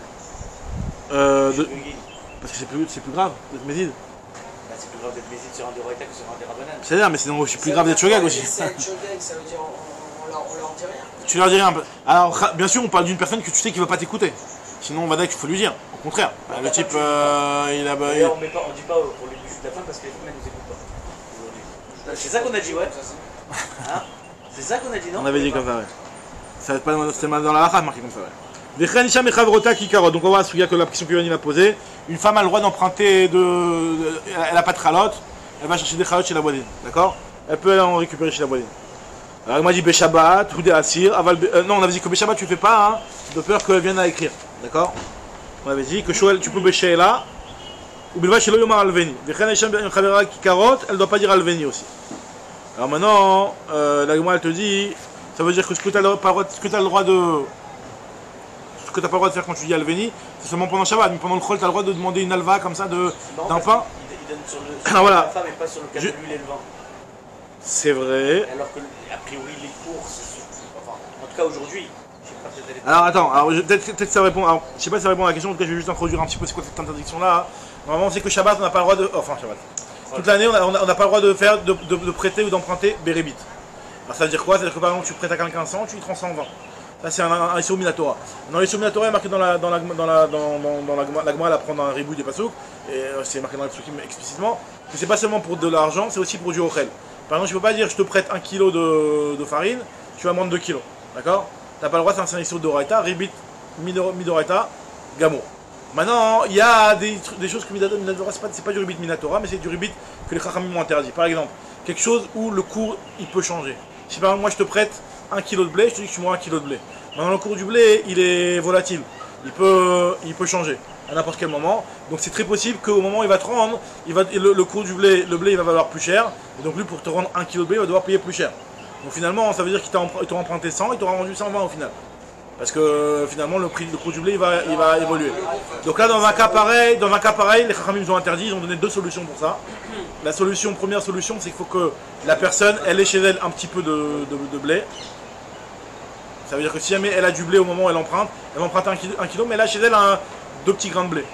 Parce que c'est plus grave d'être mézid. C'est plus grave d'être mézid sur un Deoraita que sur un Rabbanan. C'est-à-dire, mais sinon, c'est plus grave d'être shogeg aussi. C'est être shogeg, ça veut dire on leur dit rien. Tu leur dis rien. Alors, bien sûr, on parle d'une personne que tu sais qu'il ne va pas t'écouter. Sinon, on va dire qu'il faut lui dire. Au contraire. Le type, il a. D'ailleurs, on dit pas pour les bijoux de la femme parce que les femmes ne nous écoutent pas. Aujourd'hui. C'est ça qu'on a dit, ouais. Hein, c'est ça qu'on a dit, non? On avait dit comme ça, ouais. C'était dans la halakha marqué comme ça, ouais. Donc on va voir ce que la question que Yann a posée. Une femme a le droit d'emprunter elle n'a pas de chalote, elle va chercher des chalotes chez la boisine, d'accord? Elle peut en récupérer chez la boisine. Alors il m'a dit Beshabbat, ou des Asir, non on avait dit que Beshabbat tu ne fais pas, hein, de peur qu'elle vienne à écrire, d'accord? On avait dit que Shoel tu peux Bécher là, ou Bilva chez Yomar Alveni. Elle ne doit pas dire Alveni aussi. Alors maintenant, la Gemara elle te dit, ça veut dire que ce que tu as le droit de. Ce que tu n'as pas le droit de faire quand tu dis Alveni, c'est seulement pendant Shabbat, mais pendant le Chol, tu as le droit de demander une alva comme ça d'un pain. Il donne sur voilà. La femme et pas sur le cas de l'huile et le vin. C'est vrai. Alors que, a priori, les cours, c'est sûr. Enfin, en tout cas aujourd'hui, je sais pas peut-être. Alors attends, peut-être que ça répond. Alors, je sais pas si ça répond à la question, en tout cas, je vais juste introduire un petit peu c'est quoi cette interdiction-là. Normalement, c'est que Shabbat, on n'a pas le droit de. Enfin, Shabbat. Toute l'année, on n'a pas le droit de prêter ou d'emprunter Bérébit. Alors ça veut dire quoi? Ça veut dire que par exemple, tu prêtes à quelqu'un 100, tu lui transfères en 20. Ça c'est un Issur Minatora. Dans l'Issur Minatora, il est marqué dans la Gemara, elle apprend dans un ribouille des Passouk, et c'est marqué dans les Psukim explicitement, que c'est pas seulement pour de l'argent, c'est aussi pour du Ochel. Par exemple, je peux pas dire je te prête 1 kg de farine, tu vas me rendre 2 kg. D'accord? T'as pas le droit, c'est un Issur d'Oraita, Ribit, Midoraita, Gamo. Maintenant, il y a des choses que Minatora, c'est pas du Ribit Minatora, mais c'est du Ribit que les Chachamim ont interdit. Par exemple, quelque chose où le cours il peut changer. Si par exemple, moi je te prête 1 kg de blé, je te dis que tu me rends 1 kg de blé. Maintenant, le cours du blé, il est volatile. Il peut changer à n'importe quel moment. Donc, c'est très possible qu'au moment où il va te rendre, le cours du blé, il va valoir plus cher. Et donc, lui, pour te rendre 1 kg de blé, il va devoir payer plus cher. Donc, finalement, ça veut dire qu'il t'aura emprunté 100, il t'aura rendu 120 au final. Parce que finalement, le cours du blé, il va évoluer. Donc là, dans un cas pareil, les Chachamim ont interdit, ils ont donné 2 solutions pour ça. Première solution, c'est qu'il faut que la personne, elle ait chez elle un petit peu de blé. Ça veut dire que si elle a du blé au moment où elle emprunte 1 kg, mais elle a chez elle 2 petits grains de blé.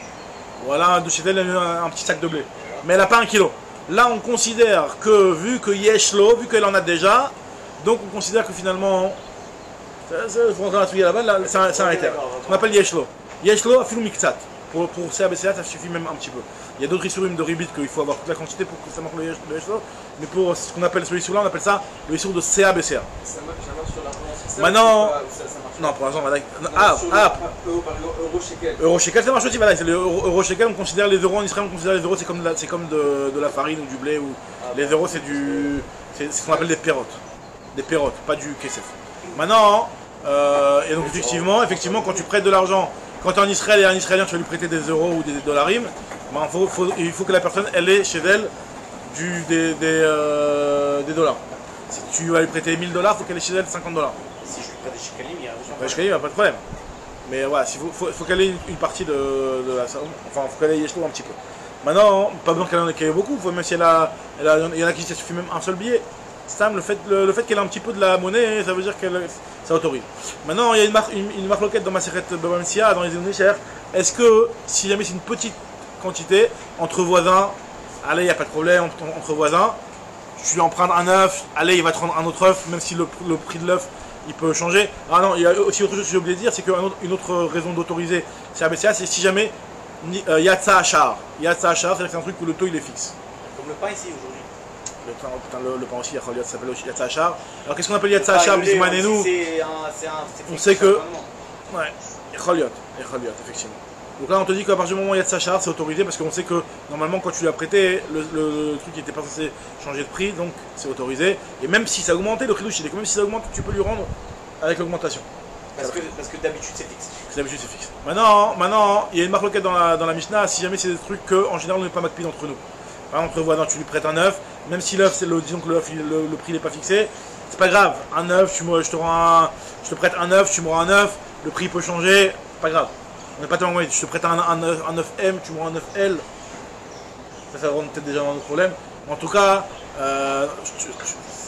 Voilà, chez elle un petit sac de blé. Mais elle n'a pas 1 kg. Là, on considère que, vu que Yeshlo, vu qu'elle en a déjà, donc on considère que finalement, il faut rentrer dans la souillée là-bas, c'est un éther. On appelle Yeshlo. Yeshlo a filou miktsat. Pour CABCA, ça suffit même un petit peu. Il y a d'autres issourim de ribit qu'il faut avoir toute la quantité pour que ça marque le Yeshlo. Mais pour ce qu'on appelle ce issou-là, on appelle ça le issou de CABCA. Ça marche sur la France. Maintenant. Ça marche. Non, pour l'instant, voilà. Euro shekel. Euro shekel, ça marche aussi, voilà. C'est le euro shekel, on considère les euros en Israël, on considère les euros, c'est comme de la farine ou du blé. Ou les euros, c'est ce qu'on appelle des pérotes. Des pérotes, pas du kesef. Maintenant, et donc effectivement, quand tu prêtes de l'argent, quand tu es en Israël et un Israélien, tu vas lui prêter des euros ou des dollarimes, ben, il faut que la personne, elle ait chez elle des dollars. Si tu vas lui prêter $1000, il faut qu'elle ait chez elle $50. Si je lui prête des shekalim, il y a un Shekalim, il n'y a pas de problème. Mais voilà, faut qu'elle ait une partie de la. Enfin, faut qu'elle ait Yeshlo un petit peu. Maintenant, pas besoin qu'elle ait beaucoup, même si il y en a qui ça suffit même un seul billet. Sam, le fait qu'elle ait un petit peu de la monnaie, ça veut dire qu'elle ça autorise. Maintenant, il y a une marque loquette dans ma serrette Baba Metzia, dans les Indonésiens. Est-ce que si jamais c'est une petite quantité entre voisins, allez, il n'y a pas de problème entre voisins, tu lui en prends un œuf, allez, il va te rendre un autre œuf, même si le prix de l'œuf il peut changer. Ah non, il y a aussi autre chose que j'ai oublié de dire, c'est qu'une autre raison d'autoriser chez ABCA, c'est si jamais Yatsa Achar. Yatsa Achar, c'est-à-dire que c'est un truc où le taux il est fixe. Comme le pain ici aujourd'hui. Le pain aussi, ça s'appelle aussi Yatsa Achar. Alors qu'est-ce qu'on appelle Yatsa Achar, Bisman et nous? On sait que. Ouais, Echoliot, effectivement. Donc là on te dit qu'à partir du moment où Yatsa Achar, c'est autorisé parce qu'on sait que normalement quand tu l'as prêté, le truc n'était pas censé changer de prix, donc c'est autorisé. Et même si ça augmentait, le Khidouche, même si ça augmente, tu peux lui rendre avec l'augmentation. Parce que d'habitude c'est fixe. D'habitude c'est fixe. Maintenant, il y a une marque loquette dans la Mishnah, si jamais c'est des trucs qu'en général on n'est pas macpid entre nous. Par exemple, entre voisins, tu lui prêtes un œuf, même si l'œuf, disons que le prix n'est pas fixé, c'est pas grave. Un œuf, je te prête un œuf, tu me rends un œuf, le prix peut changer, c'est pas grave. On n'est pas tellement je te prête un œuf M, tu me rends un œuf L. Ça rend peut-être déjà un autre problème. En tout cas,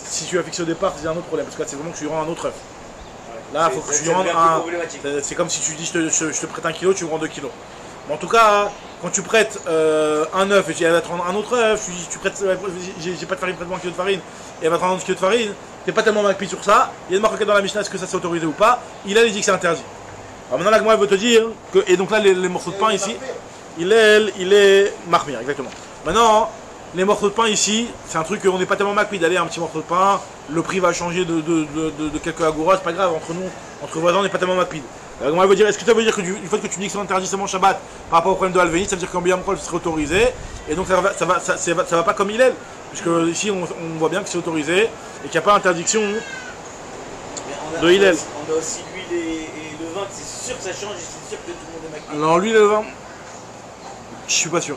si tu as fixé au départ, c'est un autre problème. Parce que là, c'est vraiment que tu lui rends un autre œuf. Là, il faut que tu lui rendes un. C'est comme si tu dis je te prête 1 kilo, tu me rends 2 kilos. Mais en tout cas, quand tu prêtes un œuf et elle va te rendre un autre œuf, tu prêtes, j'ai pas de farine, prête-moi 1 kilo de farine, et elle va te rendre 1 kilo de farine, t'es pas tellement macpi sur ça. Il y a une marque dans la Mishnah, est-ce que ça c'est autorisé ou pas? Il dit que c'est interdit. Alors maintenant, là, moi, elle veut te dire que. Et donc là, les morceaux de pain ici, il est marmire, exactement. Maintenant, les morceaux de pain ici, c'est un truc qu'on n'est pas tellement macpi d'aller un petit morceau de pain, le prix va changer de quelques agoras, c'est pas grave, entre voisins, on n'est pas tellement macpi. Alors moi, elle veut dire, est-ce que ça veut dire que du fait que tu dis que c'est interdit seulement Shabbat par rapport au problème de Alvénit, ça veut dire qu'en Biyam Kol, ce serait autorisé, et donc ça va pas comme il est, puisque ici, on voit bien que c'est autorisé, et qu'il n'y a pas d'interdiction de Hillel. On a aussi l'huile et le vin, c'est sûr que ça change et c'est sûr que tout le monde est macquillé. Alors l'huile et le vin, je suis pas sûr.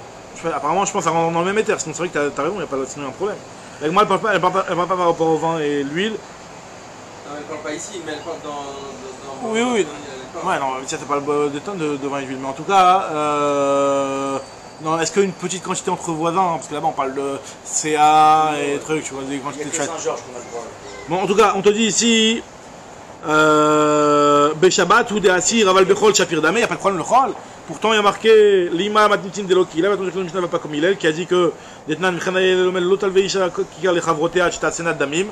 Apparemment je pense que ça rentre dans le même éther, sinon c'est vrai que t'as raison, sinon il y a un problème. Avec moi elle parle pas par rapport au vin et l'huile. Non, elle parle pas ici, mais elle parle dans oui. Ouais, non, ça c'est pas des tonnes de vin et d'huile, mais en tout cas, non, est-ce qu'une petite quantité entre voisins, parce que là-bas on parle de CA et trucs, tu vois, des quantités de chat. Saint-Georges qu'on a le droit. Bon, en tout cas, on te dit ici, Beshabbat ou Deassi, Raval Bechol, Shapir Dame, il n'y a pas de problème le Chol. Pourtant, il y a marqué l'imam Matnitin de Loki. Là, maintenant, je ne sais pas comme il est, qui a dit que Detnan Michanaï Lomel Lotal Veisha Kikar Lechavrotea Chita Senat Damim.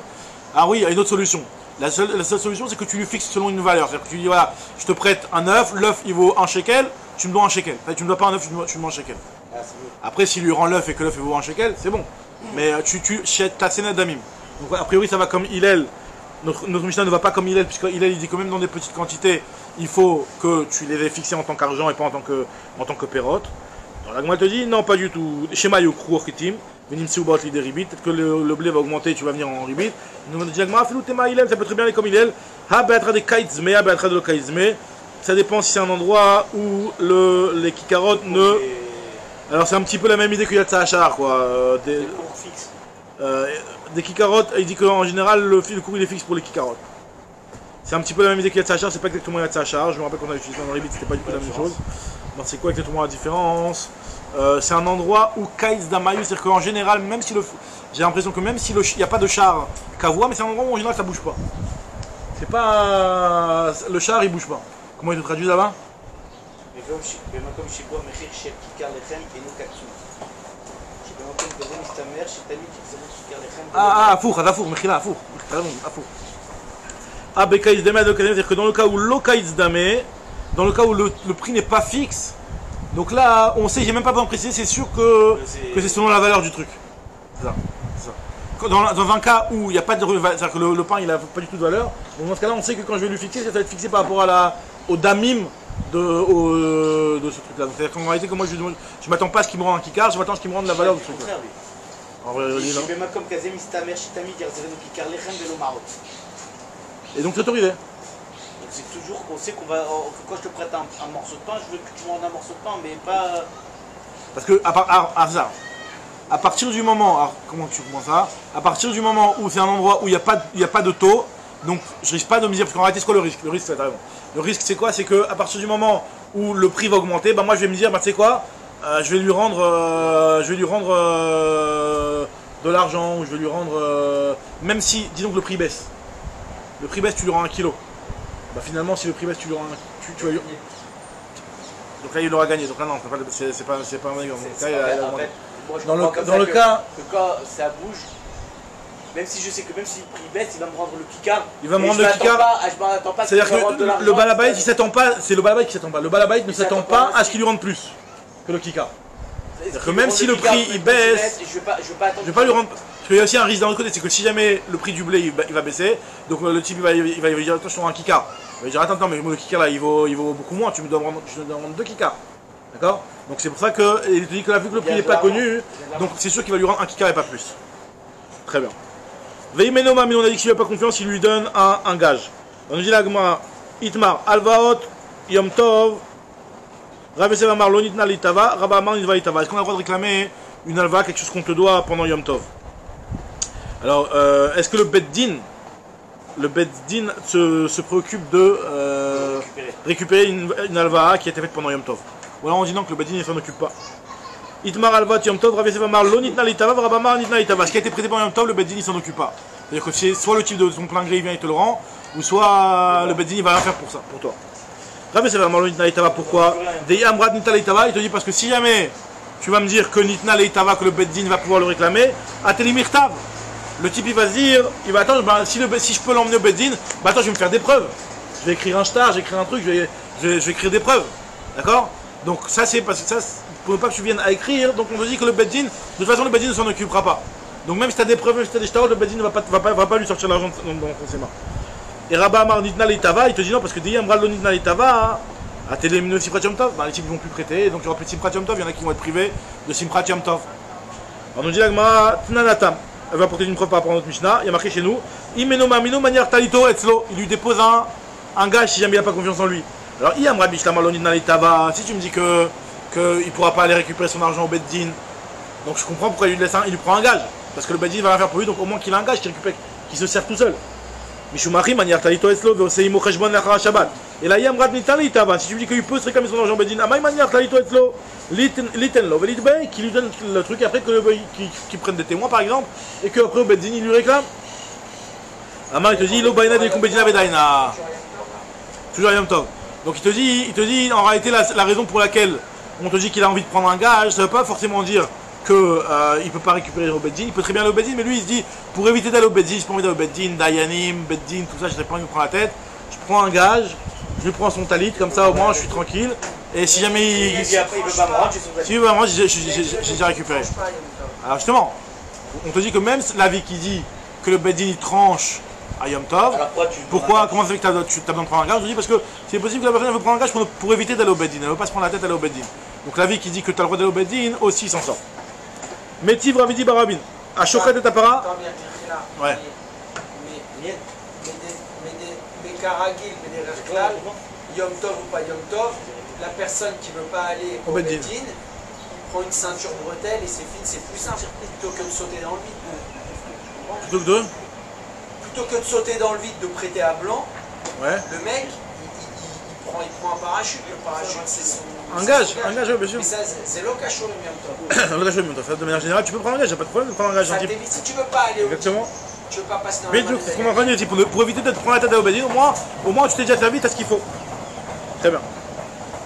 Ah oui, il y a une autre solution. La seule solution, c'est que tu lui fixes selon une valeur. C'est-à-dire que tu dis, voilà, je te prête un œuf, l'œuf il vaut 1 shekel, tu me dois 1 shekel. Enfin, tu me dois pas un œuf, tu me dois 1 shekel. Ah, après, s'il lui rend l'œuf et que l'œuf il vaut 1 shekel, c'est bon. Mais tu Chita Senat Damim. Donc, a priori, ça va comme Hillel. Notre Mishnah ne va pas comme Hillel, puisque Hillel il dit que même dans des petites quantités, il faut que tu les aies fixés en tant qu'argent et pas en tant que pérote. Alors la Gemara te dit non, pas du tout. Shema yukru orkitim, venim seubat li des ribit. Peut-être que le blé va augmenter, tu vas venir en ribit. Nous dit la Gemara filou tema Hillel, ça peut très bien aller comme Hillel. Ha be'atra de kaitzme, ha be'atra de kaitzme. Ça dépend si c'est un endroit où les kikarotes ne. Alors c'est un petit peu la même idée que Yatsa Achar, quoi. Des kikarotes, il dit qu'en général le cours il est fixe pour les kikarotes. C'est un petit peu la même idée que Yatsa Achar, c'est pas exactement Yatsa Achar. Je me rappelle qu'on a utilisé dans le Ribit, c'était pas du tout la même chose. Donc c'est quoi exactement la différence? C'est un endroit où Kaiz Damayus, c'est-à-dire qu'en général, même si j'ai l'impression que même si il n'y a pas de char Kavoua, mais c'est un endroit où en général ça bouge pas. C'est pas. Le char il bouge pas. Comment il te traduit là-bas? Afour, Mechila, Afour. Ah, Bekaïz Dame, c'est-à-dire que dans le cas où l'Okaïz Dame, dans le cas où le prix n'est pas fixe, donc là, on sait, j'ai même pas besoin de préciser, c'est sûr que c'est selon la valeur du truc. C'est ça. Dans un cas où il n'y a pas de c'est-à-dire que le pain il n'a pas du tout de valeur, donc dans ce cas-là, on sait que quand je vais lui fixer, ça va être fixé par rapport au damim de ce truc-là. Donc c'est-à-dire qu'en réalité, que moi je m'attends pas à ce qu'il me rende un kikar, je m'attends à ce qu'il me rende la valeur du truc. Et donc c'est autorisé. C'est toujours qu'on sait que quand je te prête un morceau de pain, je veux que tu me rendes un morceau de pain, mais pas. Parce que à partir du moment, alors comment tu comprends ça? À partir du moment où c'est un endroit où il n'y a pas de taux, Donc je risque pas de me dire, parce qu'en réalité c'est quoi le risque? Le risque, c'est vraiment. Le risque c'est quoi? C'est que à partir du moment où le prix va augmenter, bah moi je vais me dire, bah tu sais quoi, je vais lui rendre, de l'argent, ou je vais lui rendre, même si, disons que le prix baisse. Le prix baisse, tu lui rends 1 kilo. Bah finalement si le prix baisse, tu lui rends tu vas lui... Donc là il aura gagné, donc là non, c'est pas un exemple. Dans le cas... Que quand ça bouge, même si je sais que même si le prix baisse, il va me rendre le kikar. Il va me rendre le kikar. Je m'attends pas. C'est-à-dire que le balabait, il s'attend pas, c'est le balabait qui s'attend pas. Le balabait ne s'attend pas à ce qu'il lui rende plus que le kikar. C'est-à-dire que même si le prix il baisse, je vais pas lui rendre. Parce qu'il y a aussi un risque d'un autre côté, c'est que si jamais le prix du blé il va baisser, donc le type il va dire attends, je te rends un kikar. Il va dire attends, mais le kikar là il vaut beaucoup moins, tu me dois rendre 2 kikars. D'accord? Donc c'est pour ça que, il te dit que là, vu que le prix n'est pas connu, donc c'est sûr qu'il va lui rendre un kikar et pas plus. Très bien. Veimenoma, mais on a dit que s'il n'a pas confiance, il lui donne un gage. On nous dit la Gemara, Itmar, Alvaot, Yom Tov, Ravese Vamar, Lonitna Litava, Rabamar Nitva Litava. Est-ce qu'on a le droit de réclamer une alva, quelque chose qu'on te doit pendant Yom Tov? Alors, est-ce que le Beddin se préoccupe de récupérer une alva qui a été faite pendant Yom Tov? Ou alors on dit non, que le Beddin ne s'en occupe pas. Itmar alvat Yom Tov, Ravese Vamar, Lonitna Litava, Rabamar Nitna Litava. Ce qui a été prêté pendant Yom Tov, le Beddin ne s'en occupe pas. C'est-à-dire que c'est soit le type de son plein gré il vient et te le rend, ou soit le Beddin il va rien faire pour ça, pour toi. Ravese Vamar, Lonitna Litava, pourquoi? Dei Amrat Nitna Litava, il te dit parce que si jamais tu vas me dire que Nitna Litava, que le Beddin va pouvoir le réclamer, Atelimirtav. Le type il va se dire, il va attendre, bah, si je peux l'emmener au Beddin, bah attends, je vais me faire des preuves. Je vais écrire un shtar, je vais écrire un truc, je vais écrire des preuves. D'accord? Donc ça c'est parce que ça, pour ne pas que tu viennes à écrire, donc on te dit que le Beddin, de toute façon le Beddin ne s'en occupera pas. Donc même si tu as des preuves, même si tu as des shtarot, le Beddin ne va pas lui sortir l'argent dans ses mains. Et Rabba Amar Nitna Litava, il te dit non, parce que Deyam Ralo Nitna Litava, à Télémino Simchat Yom Tov, bah, les types ne vont plus prêter, donc il y aura plus de Simchat Yom Tov, il y en a qui vont être privés de Simchat Yom Tov. Alors on nous dit la Gemara, Tnanatam. Elle va apporter une preuve par rapport à notre Mishnah. Il y a marqué chez nous Imeno Mamino Maniar Talito Etzlo. Il lui dépose un gage si jamais il n'a pas confiance en lui. Alors, si tu me dis qu'il ne pourra pas aller récupérer son argent au Beddin, donc je comprends pourquoi il lui prend un gage. Parce que le Beddin va rien faire pour lui, donc au moins qu'il a un gage, qu'il se sert tout seul. Mishumari Maniar Talito Etzlo, Veoseimo Cheshbon Lachar Shabbat. Et là, Yamrat Nitali Tava. Si tu me dis qu'il peut se réclamer son argent au Beddin, Amay Maniar Talito Etzlo. Litenlo, Velitbey, qui lui donne le truc après qu'il prenne des témoins par exemple, et qu'après au Beddin il lui réclame. Amar il te dit, Lo Baina de Kumbedina Vedaina. Toujours Yom Tov. Donc il te dit en réalité la raison pour laquelle on te dit qu'il a envie de prendre un gage, ça ne veut pas forcément dire qu'il ne peut pas récupérer au Beddin, il peut très bien aller au Beddin, mais lui il se dit, pour éviter d'aller au Beddin, je pas envie d'aller au Beddin, Dayanim, Beddin, tout ça, je n'ai pas envie de me prendre la tête, je prends un gage, je lui prends son talit, comme ça au moins je suis tranquille. Et si jamais il veut pas me rendre, si il veut pas me rendre, j'ai déjà récupéré. Alors justement, on te dit que même l'avis qui dit que le Beddin il tranche à Yom Tov, pourquoi, comment ça fait que tu as besoin de prendre un gage? Je te dis parce que c'est possible que la personne veut prendre un gage pour éviter d'aller au Beddin, elle ne veut pas se prendre la tête d'aller au Beddin. Donc l'avis qui dit que tu as le droit d'aller au Beddin aussi s'en sort. Métiv Ravidi Barabin, à Shochet et Tapara. Ouais. Mais des Karagil, mais des Rechklal, Yom Tov ou pas Yom Tov, la personne qui ne veut pas aller au Beddin, il prend une ceinture bretelle et c'est fini, c'est plus simple plutôt que de sauter dans le vide. Plutôt que de sauter dans le vide, de prêter à blanc, ouais. Le mec, il prend un parachute. Le parachute, c'est son... Un gage, bien sûr. Mais ça, c'est l'occasion le Yom Tov. L'occasion le Yom Tov. De manière générale, tu peux prendre un gage, il n'y a pas de problème de prendre un gage. Si tu ne veux pas aller au exactement. Tu veux pas passer dans mais c'est ce qu'on est en train de dire, pour éviter de te prendre la tête à Beddin, au moins tu t'es déjà servi, tu as ce qu'il faut. Très bien.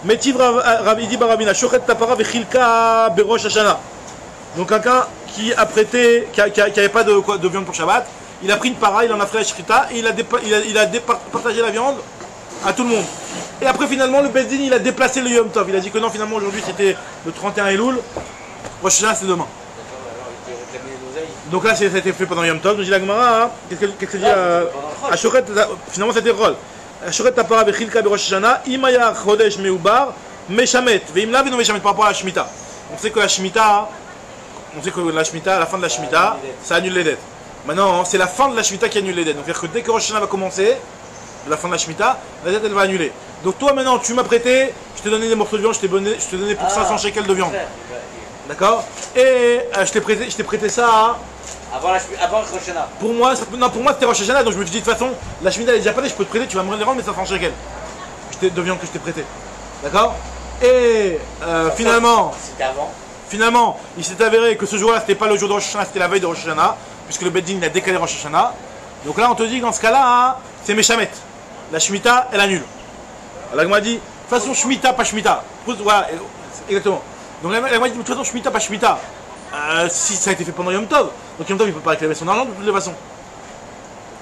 Métiv Ravidi Barabina, Shochet Tapara Vechilka Berosh Hashana. Donc quelqu'un qui a prêté, qui n'avait pas de viande pour Shabbat, il a pris une para, il en a fait la shrita et il a partagé la viande à tout le monde. Et après finalement le Beddin il a déplacé le Yom Tov. Il a dit que non, finalement aujourd'hui c'était le 31 Elul, Rosh Hashanah c'est demain. Donc là ça a été fait pendant Yom Tov. Nous dit la Gemara, qu'est-ce que dit à Shochet, finalement c'était rôle. Shochet Tapara Vechilka Berosh Hashanah, Imaya Chodesh Meubar, Meshamet, Veimla Veno Meshamet par rapport à la Shemitah. On sait que la Shemitah, à la fin de la Shemitah, ça annule les dettes. Maintenant, c'est la fin de la Shemitah qui annule les dettes. Donc, c'est-à-dire que dès que Rosh Hashanah va commencer, la fin de la Shemitah, la dette elle va annuler. Donc, toi maintenant, tu m'as prêté, je t'ai donné des morceaux de viande, je t'ai donné pour 500 shekels de viande. D'accord? Et je t'ai prêté ça Avant Rosh Hashanah. Pour moi, c'était Rosh Hashanah, donc je me suis dit de toute façon, la Shemitah elle est déjà prêtée, je peux te prêter, tu vas me les rendre, mais ça fera un shekel. De viande que je t'ai prêté. D'accord? Et finalement, C'était avant. Finalement, il s'est avéré que ce jour-là, c'était pas le jour de Rosh Hashanah, c'était la veille de Rosh Hashanah, puisque le Beddin a décalé Rosh Hashanah. Donc là, on te dit que dans ce cas-là, hein, c'est Meshamet. La Shemitah, elle annule. Alors, la m'a dit, de toute façon, Shemitah, pas Shemitah. Voilà, exactement. Donc la m'a dit, de toute façon, Shemitah, pas Shemitah. Si ça a été fait pendant Yom Tov, donc Yom Tov, il peut pas réclamer son argent de toutes les façons.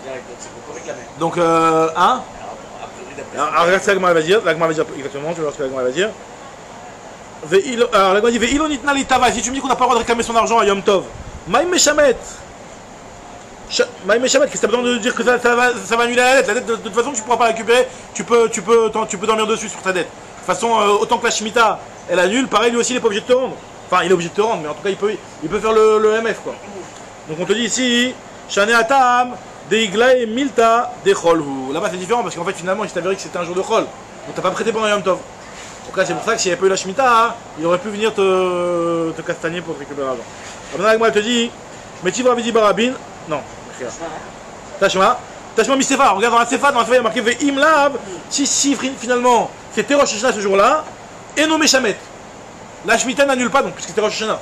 C'est qu'on peut réclamer. Donc, A priori, d'après ça. alors, regarde ce que la Gemara va dire. La Gemara va dire exactement, tu vas voir ce que la Gemara va dire. Alors, la Gemara dit, Ve'ilo nitna li tava. Si tu me dis qu'on n'a pas le droit de réclamer son argent à Yom Tov, Maïm Meshamet. Maïm Meshamet, qu'est-ce que t'as besoin de dire que ça va annuler la dette? La dette, de toute façon, tu pourras pas la récupérer. Tu peux dormir dessus sur ta dette. De toute façon, autant que la Shemitah, elle annule, pareil, lui aussi, il n'est pas obligé de te rendre. Enfin, il est obligé de te rendre, mais en tout cas, il peut faire le MF, quoi. Donc, on te dit ici, Shane Atam, Deigla et Milta, Decholhu. Là-bas, c'est différent parce qu'en fait, finalement, il s'est avéré que c'était un jour de Chol. Donc, t'as pas prêté pendant Yom Tov. Donc là, c'est pour ça que s'il n'y avait pas eu la Shemitah, hein, il aurait pu venir te castagner pour te récupérer l'argent. Maintenant, la Gemara te dit, Metiv Ravidi Barabin, non, Tashma Misefa, regarde dans la Sefa, il y a marqué Ve'im Lav, si finalement, c'était Rosh Hashanah ce jour-là, et non Meshamet. La Shemitah n'annule pas, donc, puisque c'était Rosh Hashanah.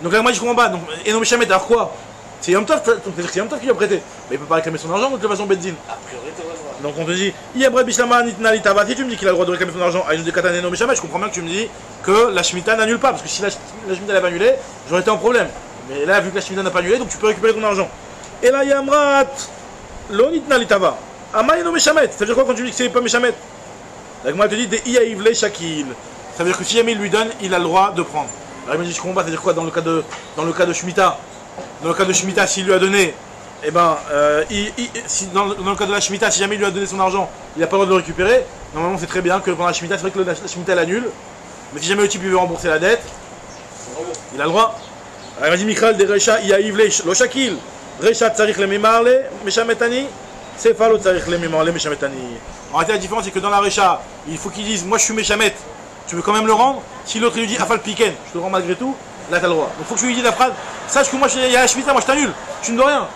Donc là, moi, je comprends pas, donc, et non Meshamet, alors quoi? C'est Yom Tov, donc c'est-à-dire que c'est Yom Tov qui lui a prêté. Mais il peut pas réclamer son argent de toute façon, Benzine. A priori, tu aurais le droit. Donc on te dit, Yabred Bishlama Nitna Litava, si tu me dis qu'il a le droit de réclamer son argent à une des Katan et non Meshamet, je comprends bien que tu me dis que la Shemitah n'annule pas, parce que si la Shemitah l'avait annulé, j'aurais été en problème. Mais là, vu que la Shemitah n'a pas annulé, donc tu peux récupérer ton argent. Et là, Yamrat, Lo Nitna Litava, Ama et non Meshamet. Ça veut dire quoi quand tu me dis que c'est pas Meshamet? La Gemara te dit, De Iaivle Shakil. Ça veut dire que si jamais il lui donne, il a le droit de prendre. Alors il me dit, je comprends pas, ça veut dire quoi dans le cas de Shemitah? Dans le cas de Shemitah, s'il lui a donné, eh ben, dans le cas de la Shemitah, si jamais il lui a donné son argent, il n'a pas le droit de le récupérer. Normalement, c'est très bien que pendant la Shemitah, c'est vrai que la Shemitah elle annule. Mais si jamais le type lui veut rembourser la dette, il a le droit. Alors, il m'a dit, Michal de Recha, Iaivle, Lo Shakil. Recha Tsarich le Mimarle, Meshametani. Sefa lo Tsarich le Mimarle, Meshametani. En réalité, la différence, c'est que dans la Recha, il faut qu'il dise, moi je suis Meshamet, tu veux quand même le rendre. Si l'autre lui dit, Afal Piken, je te le rends malgré tout. Là, t'as le droit. Donc, il faut que tu lui dises la phrase, sache que moi, il y a la Shemitah, moi, je t'annule, tu ne dois rien.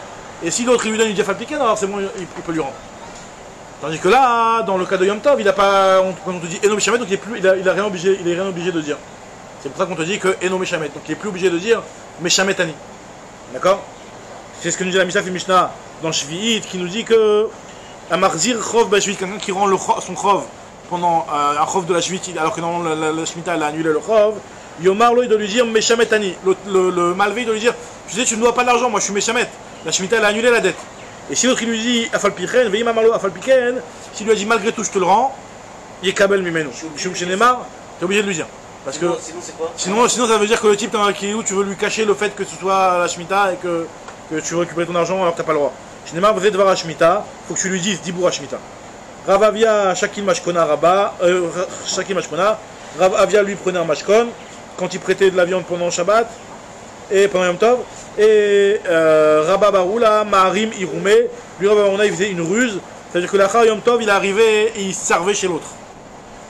Et si l'autre, il lui donne une diafal piquet, alors c'est bon, il peut lui rendre. Tandis que là, dans le cas de Yom Tov, il a pas, quand on te dit Eno Meshamet, donc il est rien obligé de dire. C'est pour ça qu'on te dit que Eno Meshamet, donc il est plus obligé de dire Meshametani. D'accord? C'est ce que nous dit la Mishnah Mishnah dans le Shvi'it, qui nous dit que Amarzir Chov Bashvit, quelqu'un qui rend son Chov pendant un Chov de la Shvit, alors que normalement la Shemitah elle a annulé le Chov. Yomarlo, il doit lui dire Meshametani. Le malvé, il doit lui dire, tu sais, tu ne dois pas de l'argent, moi je suis Meshamet. La Shemitah, elle a annulé la dette. Et si l'autre il lui dit Afalpichen, Veima Marlo Afalpichen, s'il lui a dit malgré tout je te le rends, Yekabel Mimenu. Shum Shenemar, t'es obligé de lui dire. Parce que Sinon, c'est quoi? sinon ça veut dire que le type où tu veux lui cacher le fait que ce soit la Shemitah et que tu veux récupérer ton argent alors que t'as pas le droit. Shenemar, vous êtes devant la Shemitah, faut que tu lui dises Diboura Shemitah. Ravavia Shakil Mashkona Shakil Mashkona, Ravavia lui prenait un Mashkon quand il prêtait de la viande pendant Shabbat et pendant Yom Tov, et Rabba Baroula, Maharim, Iroumé, lui Rabba Baroula il faisait une ruse, c'est-à-dire que l'Achar Yom Tov il arrivait et il se servait chez l'autre.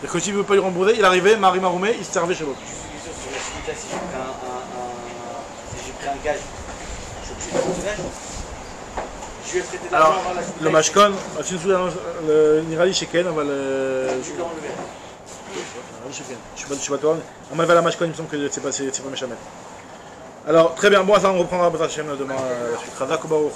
C'est-à-dire que s'il ne veut pas lui rembourser, il arrivait, Maharim, Iroumé, il se servait chez l'autre. Je suis sur la Shemitah, si j'ai pris un gage, je suis obligé de prendre ce gage. Je lui ai prêté de l'argent Alors, avant la Shemitah. le Mashkon, si nous souvenons, le Nirali Sheken, on va le. Je l'ai enlevé. Je suis pas toi. On va la Mashkon, il me semble que c'est pas Meshamet. Alors, très bien, bon, ça on reprendra demain la suite. Razak ou Baruch.